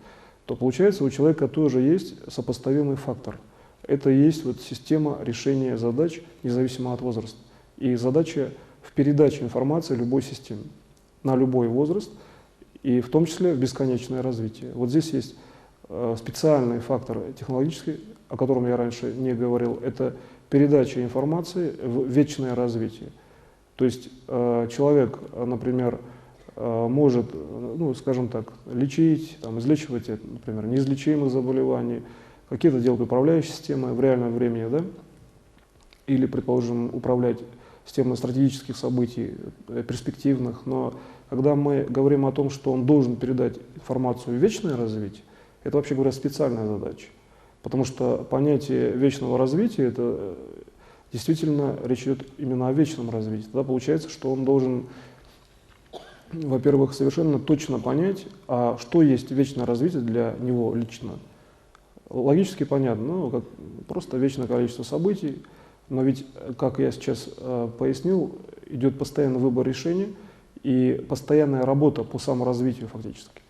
то получается у человека тоже есть сопоставимый фактор. Это и есть вот система решения задач, независимо от возраста. И задача в передаче информации любой системе на любой возраст, и в том числе в бесконечное развитие. Вот здесь есть специальный фактор технологический, о котором я раньше не говорил, это передача информации в вечное развитие. То есть человек, например, может, ну, скажем так, лечить, там, излечивать, например, неизлечимых заболеваний, какие-то делать управляющие системы в реальном времени, да? Или, предположим, управлять системой стратегических событий, перспективных. Но когда мы говорим о том, что он должен передать информацию в вечное развитие, это, вообще говоря, специальная задача. Потому что понятие вечного развития, это действительно речь идет именно о вечном развитии. Тогда получается, что он должен, во-первых, совершенно точно понять, а что есть вечное развитие для него лично. Логически понятно, ну, как просто вечное количество событий, но ведь, как я сейчас пояснил, идет постоянный выбор решения и постоянная работа по саморазвитию фактически.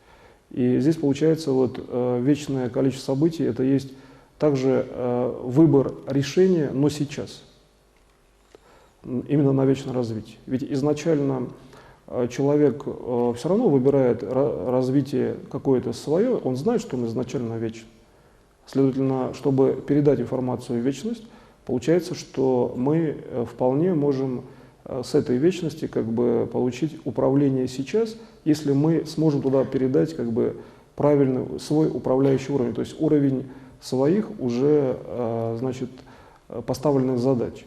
И здесь получается вот вечное количество событий, это есть также выбор решения, но сейчас, именно на вечное развитие. Ведь изначально человек все равно выбирает развитие какое-то свое, он знает, что он изначально вечен. Следовательно, чтобы передать информацию в вечность, получается, что мы вполне можем с этой вечности как бы получить управление сейчас, если мы сможем туда передать как бы правильный свой управляющий уровень, то есть уровень своих уже значит, поставленных задач.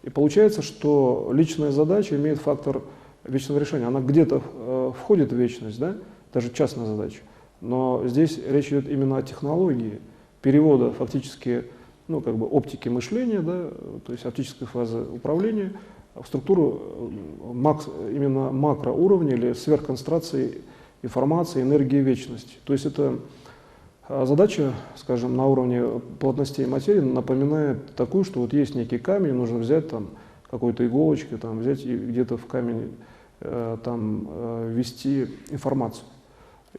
И получается, что личная задача имеет фактор вечного решения. Она где-то входит в вечность, да? Даже частная задача. Но здесь речь идет именно о технологии перевода фактически ну, как бы оптики мышления, да? То есть оптической фазы управления в структуру именно макроуровня или сверхконцентрации информации, энергии вечности. То есть это задача, скажем, на уровне плотностей материи напоминает такую, что вот есть некий камень, нужно взять там какой-то иголочкой, там, взять и где-то в камень там ввести информацию.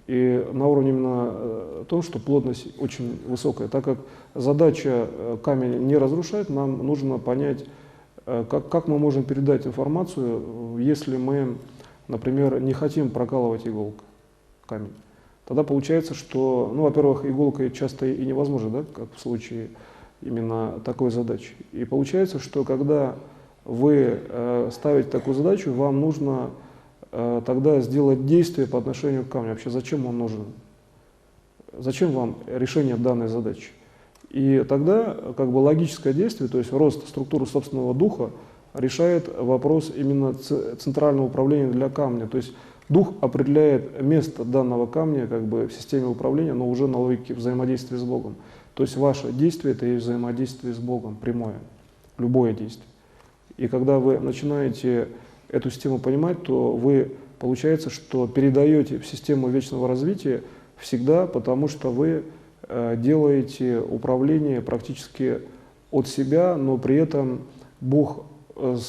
И на уровне именно том, что плотность очень высокая. Так как задача камень не разрушать, нам нужно понять, как мы можем передать информацию, если мы, например, не хотим прокалывать иголкой камень. Тогда получается, что, ну, во-первых, иголкой часто и невозможно, да, как в случае именно такой задачи. И получается, что когда вы ставите такую задачу, вам нужно тогда сделать действие по отношению к камню. Вообще, зачем он нужен? Зачем вам решение данной задачи? И тогда как бы логическое действие, то есть рост структуры собственного духа, решает вопрос именно центрального управления для камня. То есть дух определяет место данного камня как бы в системе управления, но уже на логике взаимодействия с Богом. То есть ваше действие – это и взаимодействие с Богом, прямое, любое действие. И когда вы начинаете эту систему понимать, то вы, получается, что передаете в систему вечного развития всегда, потому что вы делаете управление практически от себя, но при этом Бог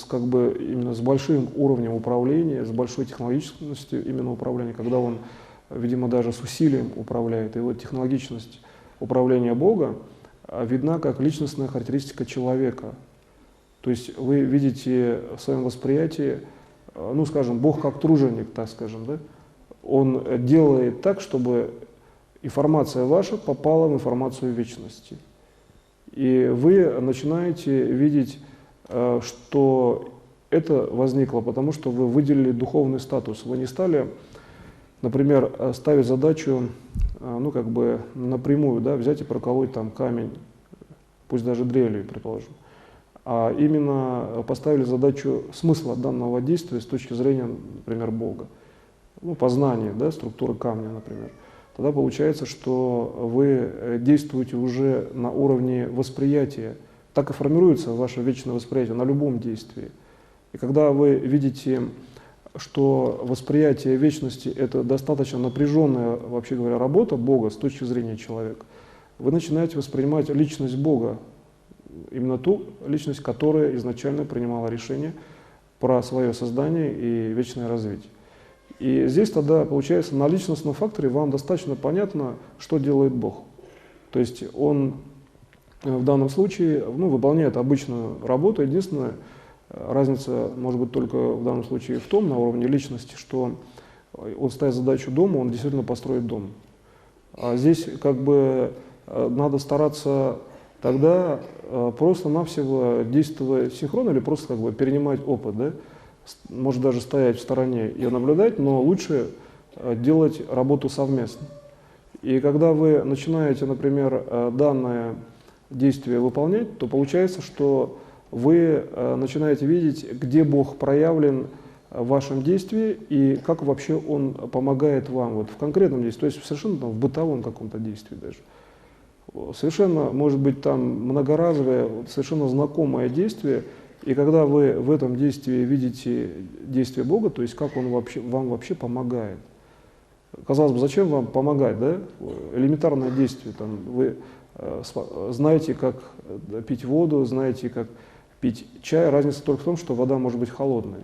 как бы именно с большим уровнем управления, с большой технологичностью именно управления, когда Он, видимо, даже с усилием управляет. И вот технологичность управления Бога видна как личностная характеристика человека. То есть вы видите в своем восприятии, ну, скажем, Бог как труженик, так скажем, да? Он делает так, чтобы информация ваша попала в информацию вечности. И вы начинаете видеть, что это возникло, потому что вы выделили духовный статус. Вы не стали, например, ставить задачу, ну, как бы напрямую, да, взять и проколоть там камень, пусть даже дрелью, предположим. А именно поставили задачу смысла данного действия с точки зрения, например, Бога. Ну, познание, да, структуры камня, например. Тогда получается, что вы действуете уже на уровне восприятия. Так и формируется ваше вечное восприятие на любом действии. И когда вы видите, что восприятие вечности – это достаточно напряженная, вообще говоря, работа Бога с точки зрения человека, вы начинаете воспринимать личность Бога, именно ту личность, которая изначально принимала решение про свое создание и вечное развитие. И здесь тогда, получается, на личностном факторе вам достаточно понятно, что делает Бог. То есть Он в данном случае, ну, выполняет обычную работу. Единственная разница может быть только в данном случае в том, на уровне личности, что он ставит задачу дома, он действительно построит дом. А здесь как бы надо стараться тогда просто-навсего действовать синхронно или просто как бы перенимать опыт, да? Может даже стоять в стороне и наблюдать, но лучше делать работу совместно. И когда вы начинаете, например, данное действие выполнять, то получается, что вы начинаете видеть, где Бог проявлен в вашем действии и как вообще Он помогает вам вот в конкретном действии, то есть совершенно там, в бытовом каком-то действии даже. Совершенно, может быть, там многоразовое, совершенно знакомое действие, и когда вы в этом действии видите действие Бога, то есть как Он вам вообще помогает. Казалось бы, зачем вам помогать, да? Элементарное действие, там, вы знаете, как пить воду, знаете, как пить чай, разница только в том, что вода может быть холодной.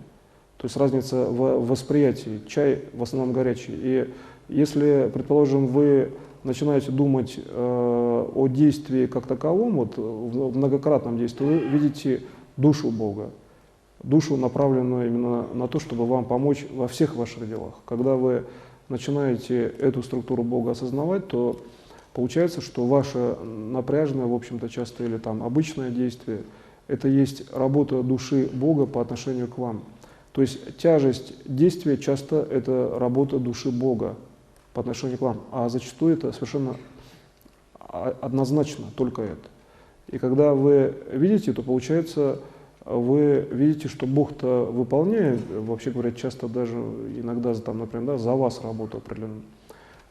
То есть разница в восприятии, чай в основном горячий. И если, предположим, вы начинаете думать о действии как таковом, вот, в многократном действии, вы видите душу Бога, душу, направленную именно на то, чтобы вам помочь во всех ваших делах. Когда вы начинаете эту структуру Бога осознавать, то получается, что ваше напряженное, в общем-то, часто или там обычное действие, это есть работа души Бога по отношению к вам. То есть тяжесть действия часто это работа души Бога по отношению к вам, а зачастую это совершенно однозначно только это. И когда вы видите, то получается, вы видите, что Бог-то выполняет, вообще говоря, часто даже иногда, там, например, да, за вас работу определенную.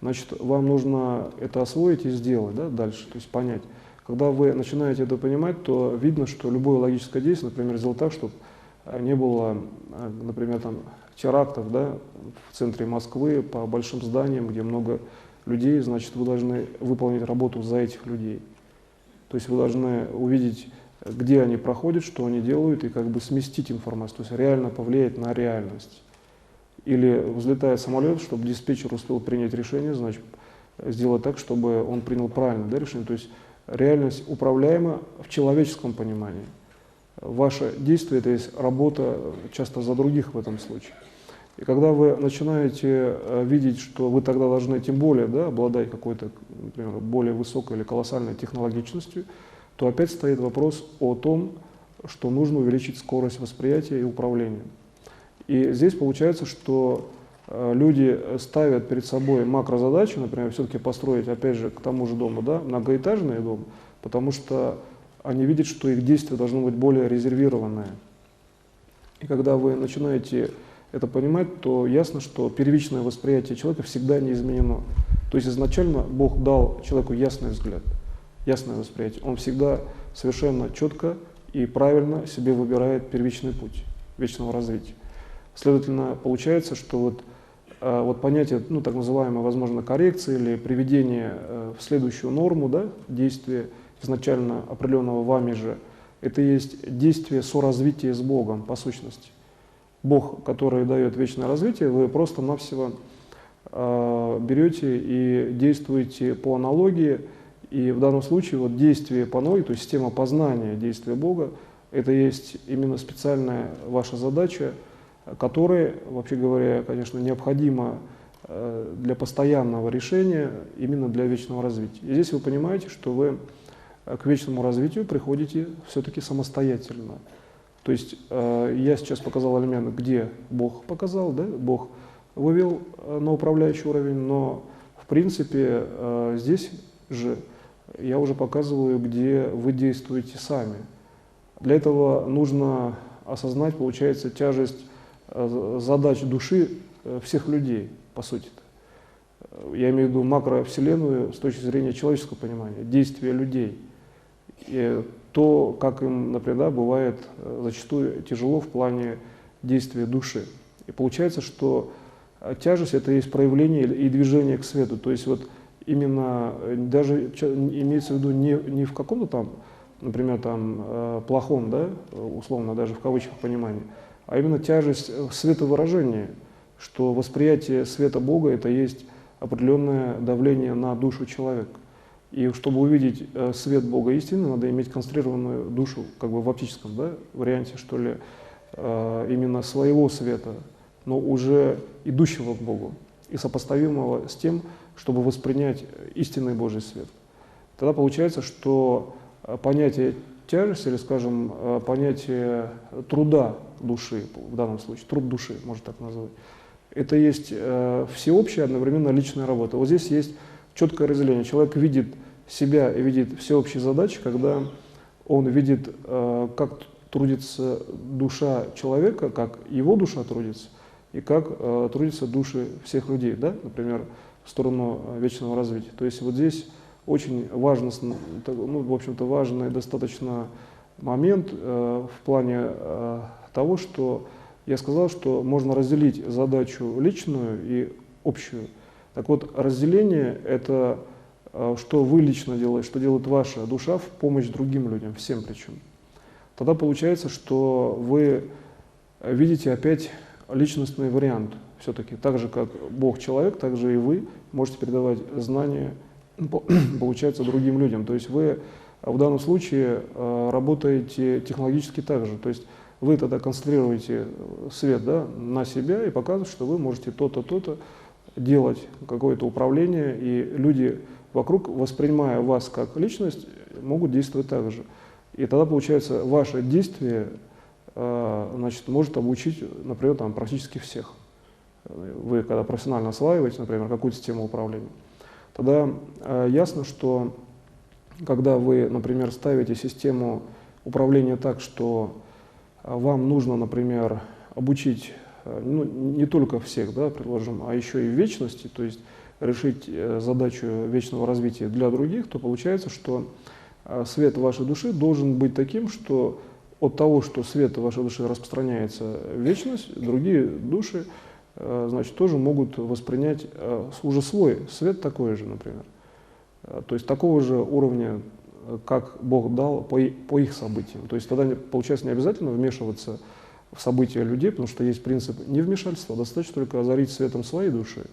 Значит, вам нужно это освоить и сделать, да, дальше, то есть понять. Когда вы начинаете это понимать, то видно, что любое логическое действие, например, сделать так, чтобы не было, например, там, терактов, да, в центре Москвы по большим зданиям, где много людей, значит, вы должны выполнить работу за этих людей. То есть вы должны увидеть, где они проходят, что они делают, и как бы сместить информацию, то есть реально повлиять на реальность. Или взлетает самолет, чтобы диспетчер успел принять решение, значит, сделать так, чтобы он принял правильное, да, решение. То есть реальность управляема в человеческом понимании. Ваше действие – это есть работа часто за других в этом случае. И когда вы начинаете видеть, что вы тогда должны тем более, да, обладать какой-то, например, более высокой или колоссальной технологичностью, то опять стоит вопрос о том, что нужно увеличить скорость восприятия и управления. И здесь получается, что люди ставят перед собой макрозадачу, например, все-таки построить, опять же, к тому же дому, да, многоэтажный дом, потому что они видят, что их действия должны быть более резервированные. И когда вы начинаете это понимать, то ясно, что первичное восприятие человека всегда не изменено. То есть изначально Бог дал человеку ясный взгляд, ясное восприятие. Он всегда совершенно четко и правильно себе выбирает первичный путь вечного развития. Следовательно, получается, что вот понятие, ну, так называемой, возможно, коррекции или приведения в следующую норму, да, действия изначально определенного вами же, это есть действие соразвития с Богом по сущности. Бог, который дает вечное развитие, вы просто-навсего берете и действуете по аналогии, и в данном случае вот действие по аналогии, то есть система познания действия Бога, это есть именно специальная ваша задача, которая, вообще говоря, конечно, необходима для постоянного решения, именно для вечного развития. И здесь вы понимаете, что вы к вечному развитию приходите все-таки самостоятельно. То есть я сейчас показал элемент, где Бог показал, да? Бог вывел на управляющий уровень, но в принципе здесь же я уже показываю, где вы действуете сами. Для этого нужно осознать, получается, тяжесть задач души всех людей, по сути-то. Я имею в виду макровселенную с точки зрения человеческого понимания, действия людей. И то, как им, например, да, бывает зачастую тяжело в плане действия души. И получается, что тяжесть – это есть проявление и движение к свету. То есть вот именно даже имеется в виду не в каком-то там, например, там, плохом, да, условно, даже в кавычках понимании, а именно тяжесть в световыражении, что восприятие света Бога – это есть определенное давление на душу человека. И чтобы увидеть свет Бога истины, надо иметь концентрированную душу, как бы в оптическом, да, варианте, что ли, именно своего света, но уже идущего к Богу и сопоставимого с тем, чтобы воспринять истинный Божий свет. Тогда получается, что понятие тяжести, или, скажем, понятие труда души, в данном случае, труд души, можно так назвать, это есть всеобщая одновременно личная работа. Вот здесь есть четкое разделение. Человек видит себя и видит всеобщие задачи, когда он видит, как трудится душа человека, как его душа трудится, и как трудятся души всех людей, да? Например, в сторону вечного развития. То есть вот здесь очень важно, ну, в общем-то, важный достаточно момент в плане того, что я сказал, что можно разделить задачу личную и общую. Так вот, разделение – это что вы лично делаете, что делает ваша душа в помощь другим людям, всем причем. Тогда получается, что вы видите опять личностный вариант. Все-таки так же, как Бог человек, так же и вы можете передавать знания, получается, другим людям. То есть вы в данном случае работаете технологически так же. То есть вы тогда концентрируете свет, да, на себя и показываете, что вы можете то-то, то-то делать, какое-то управление, и люди вокруг, воспринимая вас как личность, могут действовать так же. И тогда, получается, ваше действие значит, может обучить, например, там, практически всех. Вы, когда профессионально осваиваете, например, какую-то систему управления, тогда ясно, что когда вы, например, ставите систему управления так, что вам нужно, например, обучить ну, не только всех, да, предложим, а еще и в вечности, то есть решить задачу вечного развития для других, то получается, что свет вашей души должен быть таким, что от того, что свет вашей души распространяется в вечность, другие души, значит, тоже могут воспринять уже свой свет такой же, например. То есть такого же уровня, как Бог дал по их событиям. То есть тогда, получается, не обязательно вмешиваться в события людей, потому что есть принцип невмешательства, достаточно только озарить светом своей души,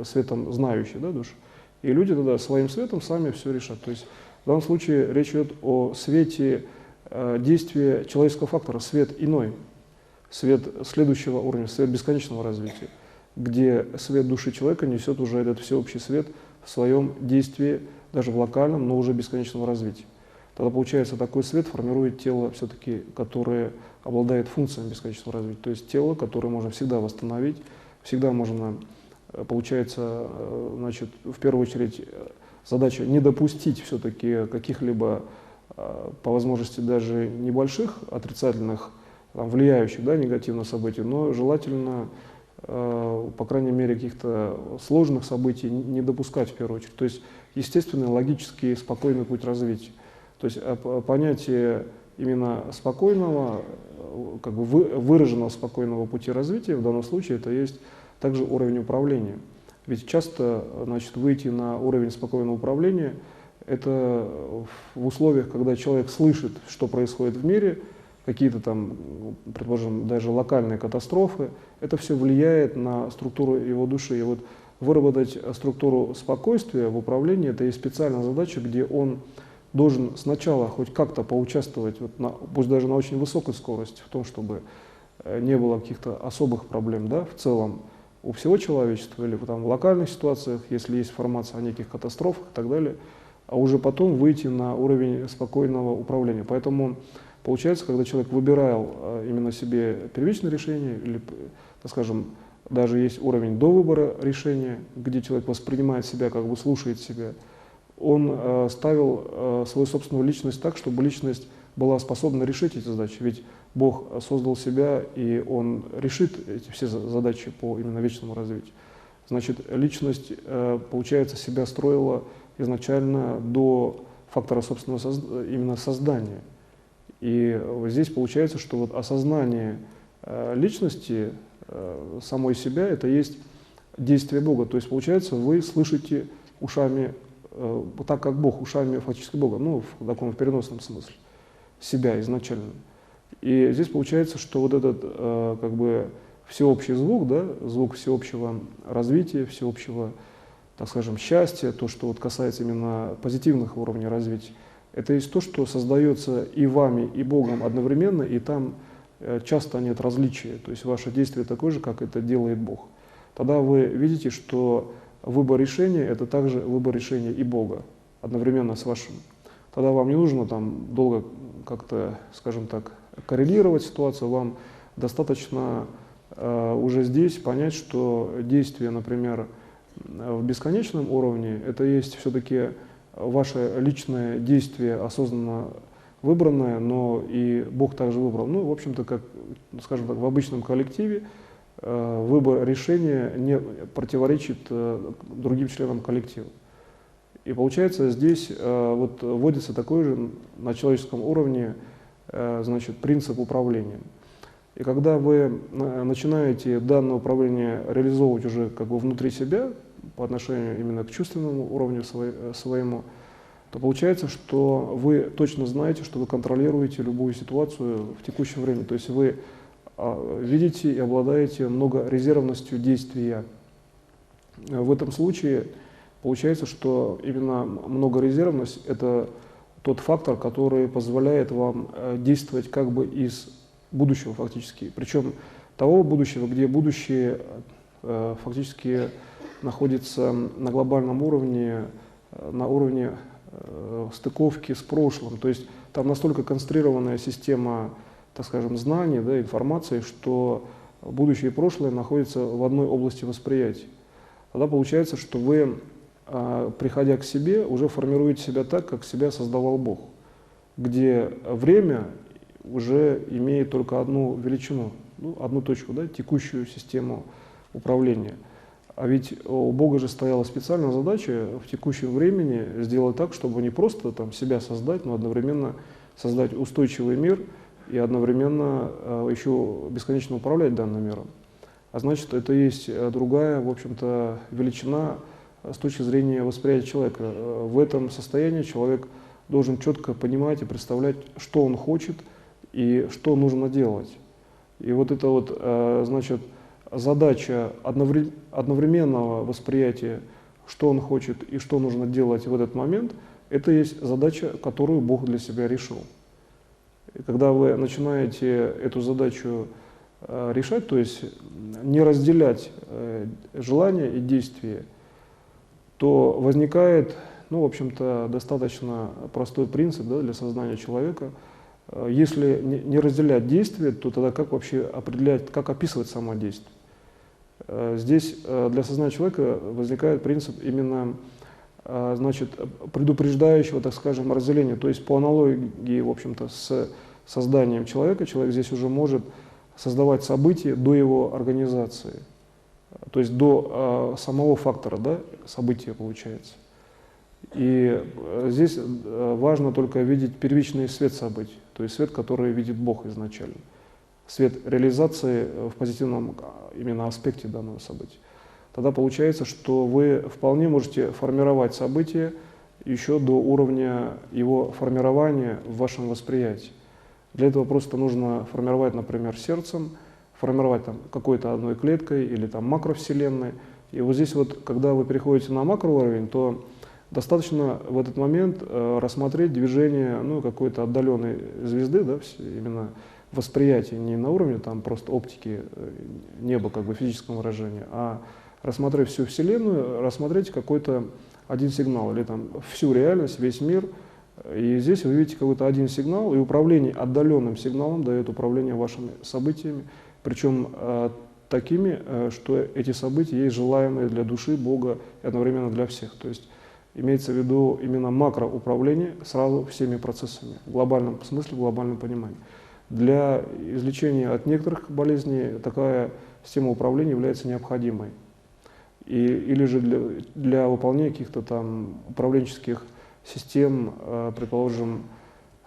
светом знающей, да, души. И люди тогда своим светом сами все решат. То есть в данном случае речь идет о свете действия человеческого фактора, свет иной, свет следующего уровня, свет бесконечного развития, где свет души человека несет уже этот всеобщий свет в своем действии, даже в локальном, но уже бесконечного развития. Тогда, получается, такой свет формирует тело, все-таки, которое обладает функциями бесконечного развития, то есть тело, которое можно всегда восстановить, всегда можно, получается, значит, в первую очередь, задача не допустить все-таки каких-либо, по возможности, даже небольших отрицательных, там, влияющих, да, негативных событий, но желательно, по крайней мере, каких-то сложных событий не допускать в первую очередь. То есть естественный, логический, спокойный путь развития. То есть понятие именно спокойного, как бы выраженного спокойного пути развития в данном случае это есть также уровень управления. Ведь часто, значит, выйти на уровень спокойного управления – это в условиях, когда человек слышит, что происходит в мире, какие-то там, предположим, даже локальные катастрофы, это все влияет на структуру его души. И вот выработать структуру спокойствия в управлении – это и специальная задача, где он должен сначала хоть как-то поучаствовать, вот пусть даже на очень высокой скорости, в том, чтобы не было каких-то особых проблем, да, в целом у всего человечества или там, в локальных ситуациях, если есть информация о неких катастрофах и так далее, а уже потом выйти на уровень спокойного управления. Поэтому получается, когда человек выбирал именно себе первичное решение, или, так скажем, даже есть уровень до выбора решения, где человек воспринимает себя, как бы слушает себя, он ставил свою собственную личность так, чтобы личность была способна решить эти задачи. Ведь Бог создал себя, и Он решит эти все задачи по именно вечному развитию. Значит, личность, получается, себя строила изначально до фактора собственного именно создания. И здесь получается, что вот осознание личности самой себя – это есть действие Бога. То есть, получается, вы слышите ушами, так как Бог, ушами фактически Бога, ну, в таком переносном смысле, себя изначально. И здесь получается, что вот этот как бы всеобщий звук, да, звук всеобщего развития, всеобщего, так скажем, счастья, то, что вот касается именно позитивных уровней развития, это есть то, что создается и вами, и Богом одновременно, и там часто нет различия. То есть ваше действие такое же, как это делает Бог. Тогда вы видите, что выбор решения – это также выбор решения и Бога, одновременно с вашим. Тогда вам не нужно там долго как-то, скажем так, коррелировать ситуацию, вам достаточно уже здесь понять, что действие, например, В бесконечном уровне это есть все-таки ваше личное действие, осознанно выбранное, но и Бог также выбрал. Ну, в общем-то, как, скажем так, в обычном коллективе выбор решения не противоречит другим членам коллектива. И получается, здесь вот вводится такой же на человеческом уровне значит, принцип управления. И когда вы начинаете данное управление реализовывать уже как бы внутри себя, по отношению именно к чувственному уровню своему, то получается, что вы точно знаете, что вы контролируете любую ситуацию в текущем времени. То есть вы видите и обладаете многорезервностью действия. В этом случае получается, что именно многорезервность – это тот фактор, который позволяет вам действовать как бы из будущего фактически. Причем того будущего, где будущее фактически находится на глобальном уровне, на уровне стыковки с прошлым. То есть там настолько конструированная система, так скажем, знаний, да, информации, что будущее и прошлое находятся в одной области восприятия. Тогда получается, что вы, приходя к себе, уже формируете себя так, как себя создавал Бог, где время уже имеет только одну величину, ну, одну точку, да, текущую систему управления. А ведь у Бога же стояла специальная задача в текущем времени сделать так, чтобы не просто там себя создать, но одновременно создать устойчивый мир и одновременно еще бесконечно управлять данным миром. А значит, это есть другая, в общем-то, величина с точки зрения восприятия человека. В этом состоянии человек должен четко понимать и представлять, что он хочет и что нужно делать. И вот это вот, значит, задача одновременного восприятия, что он хочет и что нужно делать в этот момент, это есть задача, которую Бог для себя решил. И когда вы начинаете эту задачу решать, то есть не разделять желания и действия, то возникает, ну, в общем-то, достаточно простой принцип, да, для сознания человека. Если не разделять действие, то тогда как вообще определять, как описывать само действие? Здесь для сознания человека возникает принцип именно, значит, предупреждающего, так скажем, разделения. То есть по аналогии, в общем-то, с созданием человека, человек здесь уже может создавать события до его организации, то есть до самого фактора, да, события получается. И здесь важно только видеть первичный свет событий, то есть свет, который видит Бог изначально. Свет реализации в позитивном именно аспекте данного события. Тогда получается, что вы вполне можете формировать события еще до уровня его формирования в вашем восприятии. Для этого просто нужно формировать, например, сердцем, формировать там какой-то одной клеткой или там макровселенной. И вот здесь вот, когда вы переходите на макроуровень, то достаточно в этот момент рассмотреть движение, ну, какой-то отдаленной звезды, да, именно восприятие не на уровне там просто оптики неба, как бы в физическом выражении, а рассмотреть всю Вселенную, рассмотреть какой-то один сигнал или там всю реальность, весь мир. И здесь вы видите какой-то один сигнал, и управление отдаленным сигналом дает управление вашими событиями, причем такими, что эти события есть желаемые для души, Бога и одновременно для всех. То есть имеется в виду именно макроуправление сразу всеми процессами, в глобальном смысле, в глобальном понимании. Для излечения от некоторых болезней такая система управления является необходимой. Или же для выполнения каких-то там управленческих систем, предположим,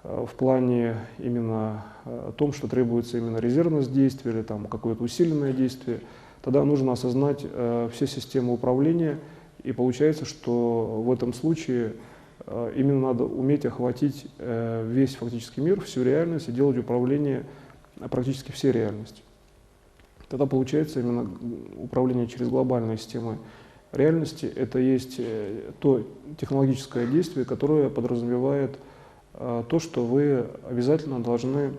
в плане именно о том, что требуется именно резервность действия или там какое-то усиленное действие, тогда нужно осознать все системы управления, и получается, что в этом случае именно надо уметь охватить весь фактический мир, всю реальность и делать управление практически всей реальностью. Тогда получается именно управление через глобальные системы реальности, это есть то технологическое действие, которое подразумевает то, что вы обязательно должны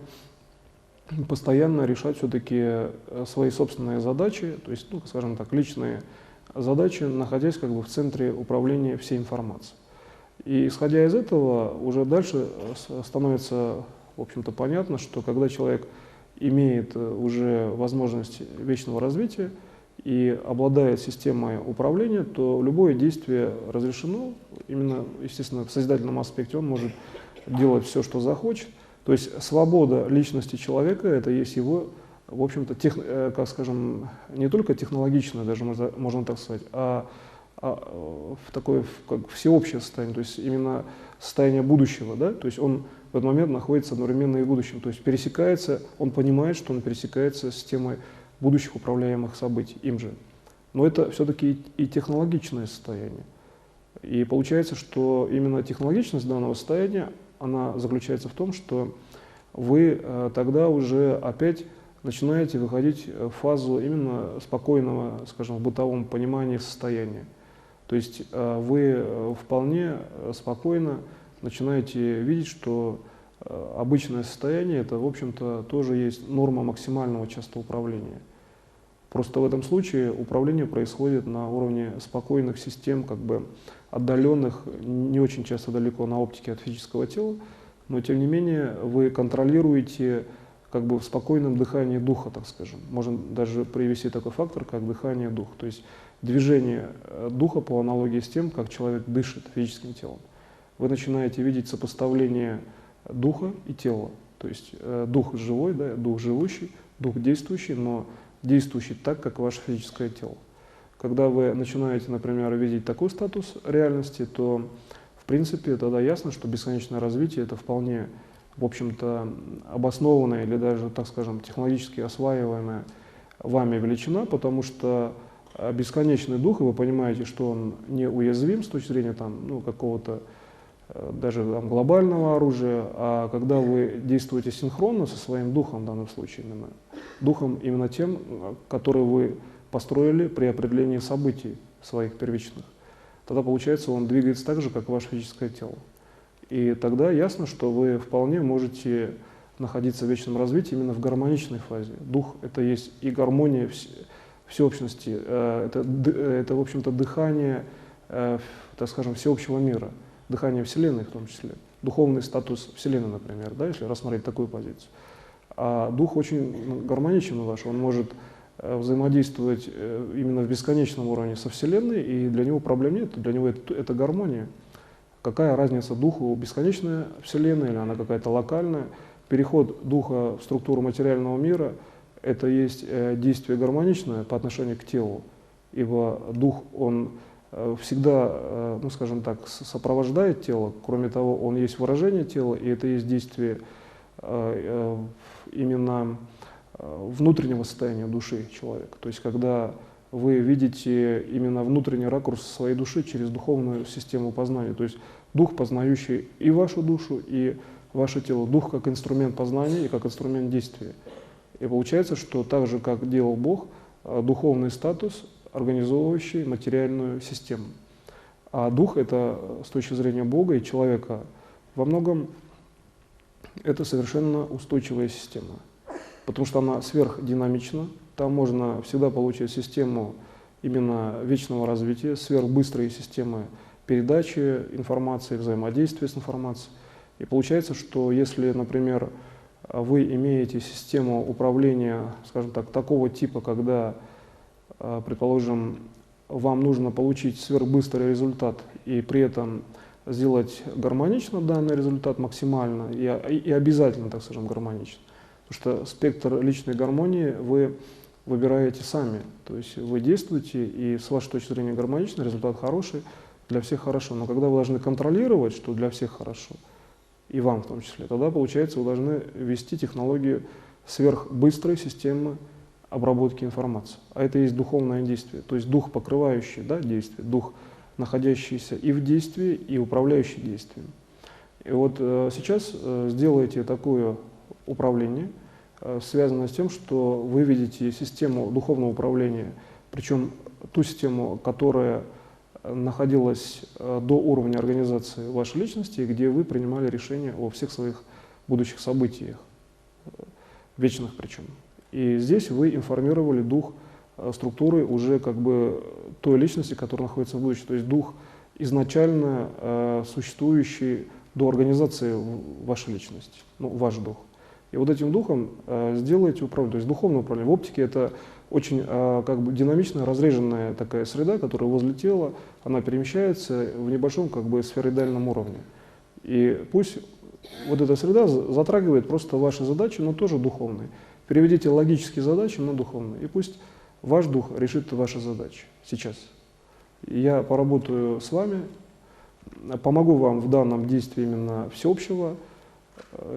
постоянно решать все-таки свои собственные задачи, то есть, ну, скажем так, личные задачи, находясь как бы в центре управления всей информацией. И исходя из этого, уже дальше становится, в общем-то, понятно, что когда человек имеет уже возможность вечного развития, и обладает системой управления, то любое действие разрешено. Именно, естественно, в созидательном аспекте он может делать все, что захочет. То есть свобода личности человека – это есть его, в общем-то, как скажем, не только технологичное, даже можно так сказать, в такое как всеобщее состояние, то есть именно состояние будущего, да? То есть он в этот момент находится одновременно и в будущем, то есть пересекается, он понимает, что он пересекается с темой будущих управляемых событий им же. Но это все-таки и технологичное состояние. И получается, что именно технологичность данного состояния, она заключается в том, что вы тогда уже опять начинаете выходить в фазу именно спокойного, скажем, в бытовом понимании состояния. То есть вы вполне спокойно начинаете видеть, что обычное состояние – это, в общем-то, тоже есть норма максимального частота управления. Просто в этом случае управление происходит на уровне спокойных систем, как бы отдаленных, не очень часто далеко на оптике от физического тела, но тем не менее вы контролируете как бы в спокойном дыхании духа, так скажем. Можно даже привести такой фактор, как дыхание духа, то есть движение духа по аналогии с тем, как человек дышит физическим телом. Вы начинаете видеть сопоставление духа и тела, то есть дух живой, да, дух живущий, дух действующий, но действующий так, как ваше физическое тело. Когда вы начинаете, например, видеть такой статус реальности, то, в принципе, тогда ясно, что бесконечное развитие – это вполне, в общем-то, обоснованная или даже, так скажем, технологически осваиваемая вами величина, потому что бесконечный дух, и вы понимаете, что он неуязвим с точки зрения какого-то даже глобального оружия, а когда вы действуете синхронно со своим духом, в данном случае именно, духом именно тем, который вы построили при определении событий своих первичных, тогда получается он двигается так же, как ваше физическое тело. И тогда ясно, что вы вполне можете находиться в вечном развитии именно в гармоничной фазе. Дух – это есть и гармония всеобщности, это в общем-то, дыхание, так скажем, всеобщего мира, дыхание Вселенной в том числе, духовный статус Вселенной, например, да, если рассмотреть такую позицию. А дух очень гармоничен ваш, он может взаимодействовать именно в бесконечном уровне со Вселенной, и для него проблем нет, для него это гармония. Какая разница духу, бесконечная Вселенная или она какая-то локальная? Переход духа в структуру материального мира – это есть действие гармоничное по отношению к телу, ибо дух, он всегда, скажем так, сопровождает тело, кроме того, он есть выражение тела, и это есть действие именно внутреннего состояния души человека. То есть когда вы видите именно внутренний ракурс своей души через духовную систему познания, то есть дух, познающий и вашу душу, и ваше тело, дух как инструмент познания и как инструмент действия. И получается, что так же, как делал Бог, духовный статус, организовывающий материальную систему. А дух – это с точки зрения Бога и человека во многом это совершенно устойчивая система, потому что она сверхдинамична, там можно всегда получить систему именно вечного развития, сверхбыстрые системы передачи информации, взаимодействия с информацией. И получается, что если, например, вы имеете систему управления, скажем так, такого типа, когда, предположим, вам нужно получить сверхбыстрый результат и при этом сделать гармонично данный результат максимально и обязательно, так скажем, гармонично. Потому что спектр личной гармонии вы выбираете сами. То есть вы действуете, и с вашей точки зрения гармонично, результат хороший, для всех хорошо. Но когда вы должны контролировать, что для всех хорошо, и вам в том числе, тогда, получается, вы должны ввести технологию сверхбыстрой системы обработки информации. А это есть духовное действие, то есть дух, покрывающий, да, действие, дух, находящийся и в действии, и управляющий действием. И вот сейчас сделайте такое управление, связанное с тем, что вы видите систему духовного управления, причем ту систему, которая находилась до уровня организации вашей личности, где вы принимали решения о всех своих будущих событиях, вечных причем. И здесь вы информировали дух структуры уже как бы той личности, которая находится в будущем, то есть дух изначально существующий до организации вашей личности, ваш дух. И вот этим духом сделаете управление, то есть духовное управление. В оптике это очень как бы динамичная, разреженная такая среда, которая возле тела, она перемещается в небольшом как бы сфероидальном уровне. И пусть вот эта среда затрагивает просто ваши задачи, но тоже духовные. Переведите логические задачи на духовные, и пусть ваш дух решит ваши задачи сейчас. Я поработаю с вами, помогу вам в данном действии именно всеобщего,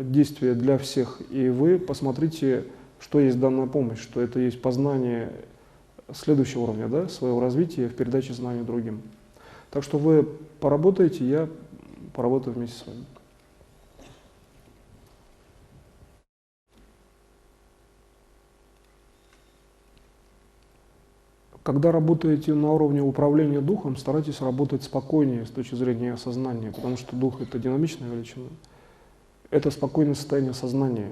действия для всех, и вы посмотрите, что есть данная помощь, что это есть познание следующего уровня, да, своего развития в передаче знаний другим. Так что вы поработаете, я поработаю вместе с вами. Когда работаете на уровне управления духом, старайтесь работать спокойнее с точки зрения сознания, потому что дух — это динамичная величина. Это спокойное состояние сознания.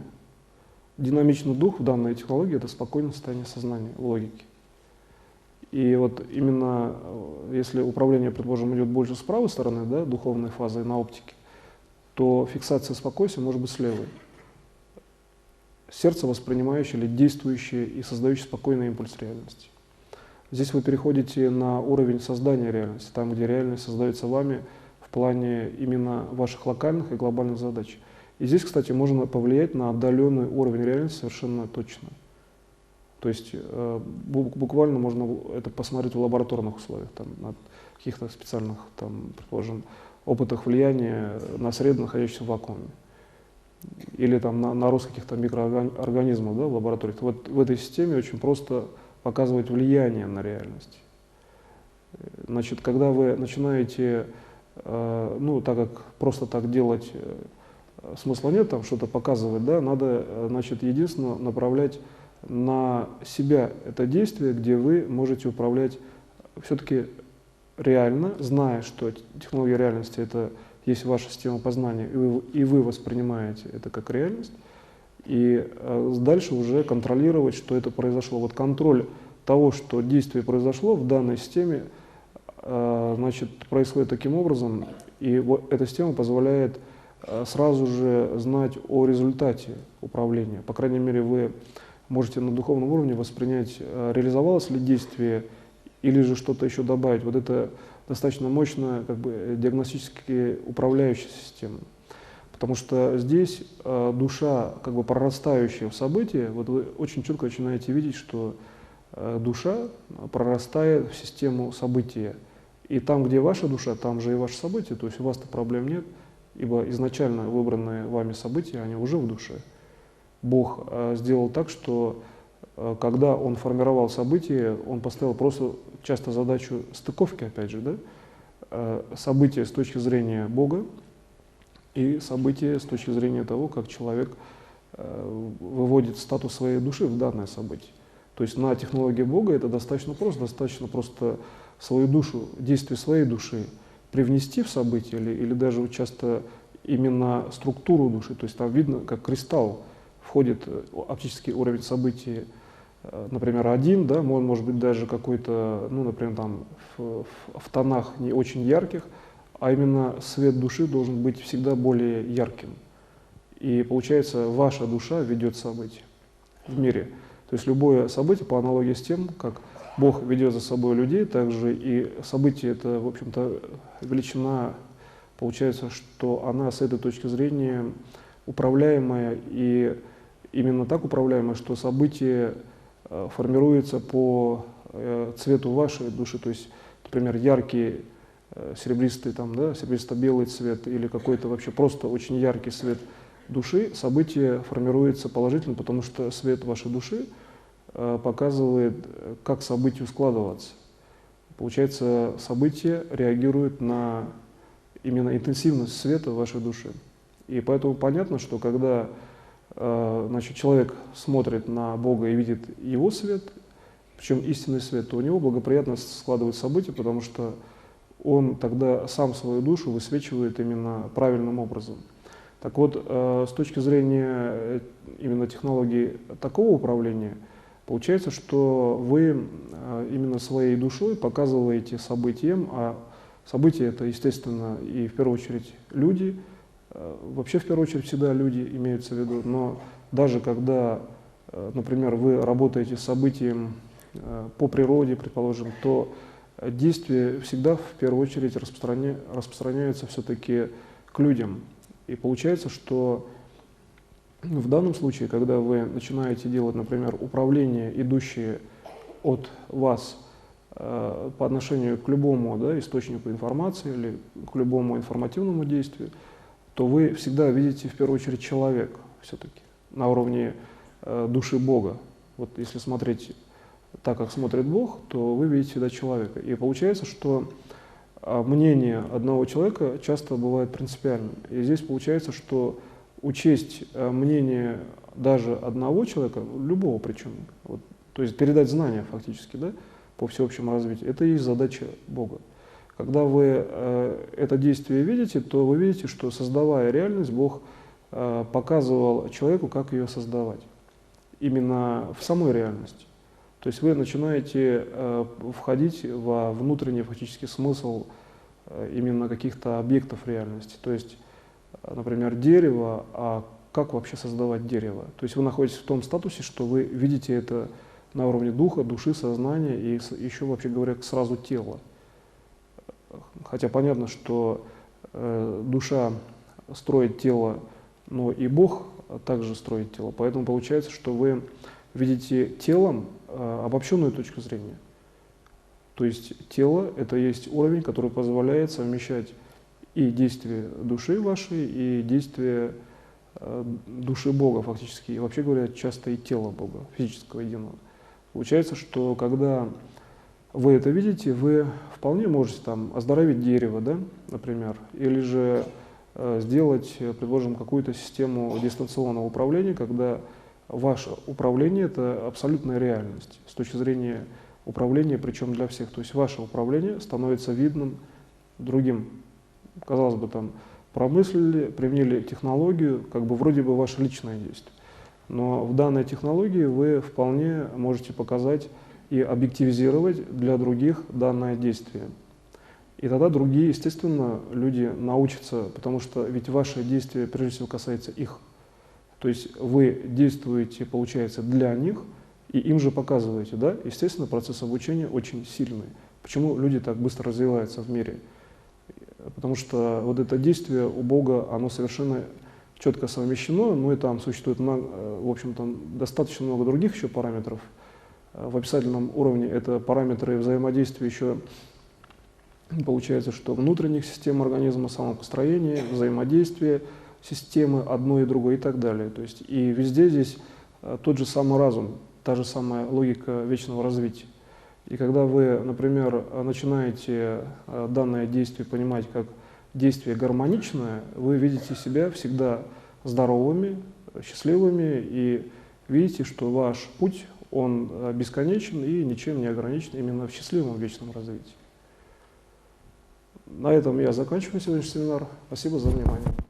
Динамичный дух в данной технологии — это спокойное состояние сознания в логике. И вот именно если управление, предположим, идет больше с правой стороны, да, духовной фазы на оптике, то фиксация спокойствия может быть с левой. Сердце, воспринимающее или действующее и создающее спокойный импульс реальности. Здесь вы переходите на уровень создания реальности, там, где реальность создается вами в плане именно ваших локальных и глобальных задач. И здесь, кстати, можно повлиять на отдаленный уровень реальности совершенно точно. То есть буквально можно это посмотреть в лабораторных условиях, там, на каких-то специальных, там, предположим, опытах влияния на среду, находящихся в вакууме. Или там, на рост каких-то микроорганизмов, да, в лаборатории. Вот в этой системе очень просто показывать влияние на реальность. Значит, когда вы начинаете, ну, так как просто так делать смысла нет, там что-то показывать, да, надо, значит, единственно направлять на себя это действие, где вы можете управлять все-таки реально, зная, что технология реальности — это есть ваша система познания, и вы воспринимаете это как реальность, и дальше уже контролировать, что это произошло. Вот контроль того, что действие произошло в данной системе, значит, происходит таким образом, и вот эта система позволяет сразу же знать о результате управления. По крайней мере, вы можете на духовном уровне воспринять, реализовалось ли действие, или же что-то еще добавить. Вот это достаточно мощная, как бы, диагностически управляющая система. Потому что здесь душа, как бы прорастающая в события, вот вы очень четко начинаете видеть, что душа прорастает в систему события. И там, где ваша душа, там же и ваше событие, то есть у вас-то проблем нет, ибо изначально выбранные вами события, они уже в душе. Бог сделал так, что когда Он формировал события, Он поставил просто часто задачу стыковки, опять же, да? События с точки зрения Бога и события с точки зрения того, как человек выводит статус своей души в данное событие. То есть на технологии Бога это достаточно просто свою душу, действие своей души привнести в событие, или даже часто именно структуру души. То есть там видно, как кристалл входит оптический уровень событий, например, один, да, он может быть даже какой-то, ну, например, там в тонах не очень ярких, а именно свет души должен быть всегда более ярким. И получается, ваша душа ведет события в мире. То есть любое событие, по аналогии с тем, как Бог ведет за собой людей, также и событие — это, в общем-то, величина, получается, что она с этой точки зрения управляемая, и именно так управляемая, что событие формируется по цвету вашей души, то есть, например, яркий серебристый, там, да, серебристо-белый цвет или какой-то вообще просто очень яркий свет души, событие формируется положительно, потому что свет вашей души показывает, как событию складываться. Получается, событие реагирует на именно интенсивность света вашей души. И поэтому понятно, что когда значит, человек смотрит на Бога и видит Его свет, причем истинный свет, то у него благоприятно складывается событие, потому что он тогда сам свою душу высвечивает именно правильным образом. Так вот, с точки зрения именно технологии такого управления, получается, что вы именно своей душой показываете событиям, а события — это, естественно, и в первую очередь люди, вообще в первую очередь всегда люди имеются в виду, но даже когда, например, вы работаете с событием по природе, предположим, то действия всегда в первую очередь распространяются все-таки к людям. И получается, что в данном случае, когда вы начинаете делать, например, управление, идущее от вас по отношению к любому, да, источнику информации или к любому информативному действию, то вы всегда видите в первую очередь человека все-таки на уровне души Бога. Вот если смотреть так, как смотрит Бог, то вы видите всегда человека. И получается, что мнение одного человека часто бывает принципиальным. И здесь получается, что учесть мнение даже одного человека, любого причем, вот, то есть передать знания фактически, да, по всеобщему развитию, это и есть задача Бога. Когда вы это действие видите, то вы видите, что, создавая реальность, Бог показывал человеку, как ее создавать. Именно в самой реальности. То есть вы начинаете входить во внутренний фактический смысл именно каких-то объектов реальности. То есть, например, дерево, а как вообще создавать дерево? То есть вы находитесь в том статусе, что вы видите это на уровне духа, души, сознания и еще, вообще говоря, сразу тела. Хотя понятно, что душа строит тело, но и Бог также строит тело. Поэтому получается, что вы видите телом обобщенную точку зрения. То есть тело – это есть уровень, который позволяет совмещать и действия души вашей, и действия души Бога фактически, и вообще говоря, часто и тела Бога, физического единого. Получается, что когда вы это видите, вы вполне можете там оздоровить дерево, да, например, или же сделать, предположим, какую-то систему дистанционного управления, когда ваше управление – это абсолютная реальность с точки зрения управления, причем для всех. То есть ваше управление становится видным другим. Казалось бы, там промыслили, применили технологию, как бы вроде бы ваше личное действие. Но в данной технологии вы вполне можете показать и объективизировать для других данное действие. И тогда другие, естественно, люди научатся, потому что ведь ваше действие прежде всего касается их. То есть вы действуете, получается, для них, и им же показываете, да? Естественно, процесс обучения очень сильный. Почему люди так быстро развиваются в мире? Потому что вот это действие у Бога, оно совершенно четко совмещено, ну и там существует, в общем-то, достаточно много других еще параметров. В описательном уровне это параметры взаимодействия еще, получается, что внутренних систем организма, самопостроения, взаимодействия системы одной и другой и так далее. То есть и везде здесь тот же самый разум, та же самая логика вечного развития. И когда вы, например, начинаете данное действие понимать как действие гармоничное, вы видите себя всегда здоровыми, счастливыми и видите, что ваш путь, он бесконечен и ничем не ограничен именно в счастливом вечном развитии. На этом я заканчиваю сегодняшний семинар. Спасибо за внимание.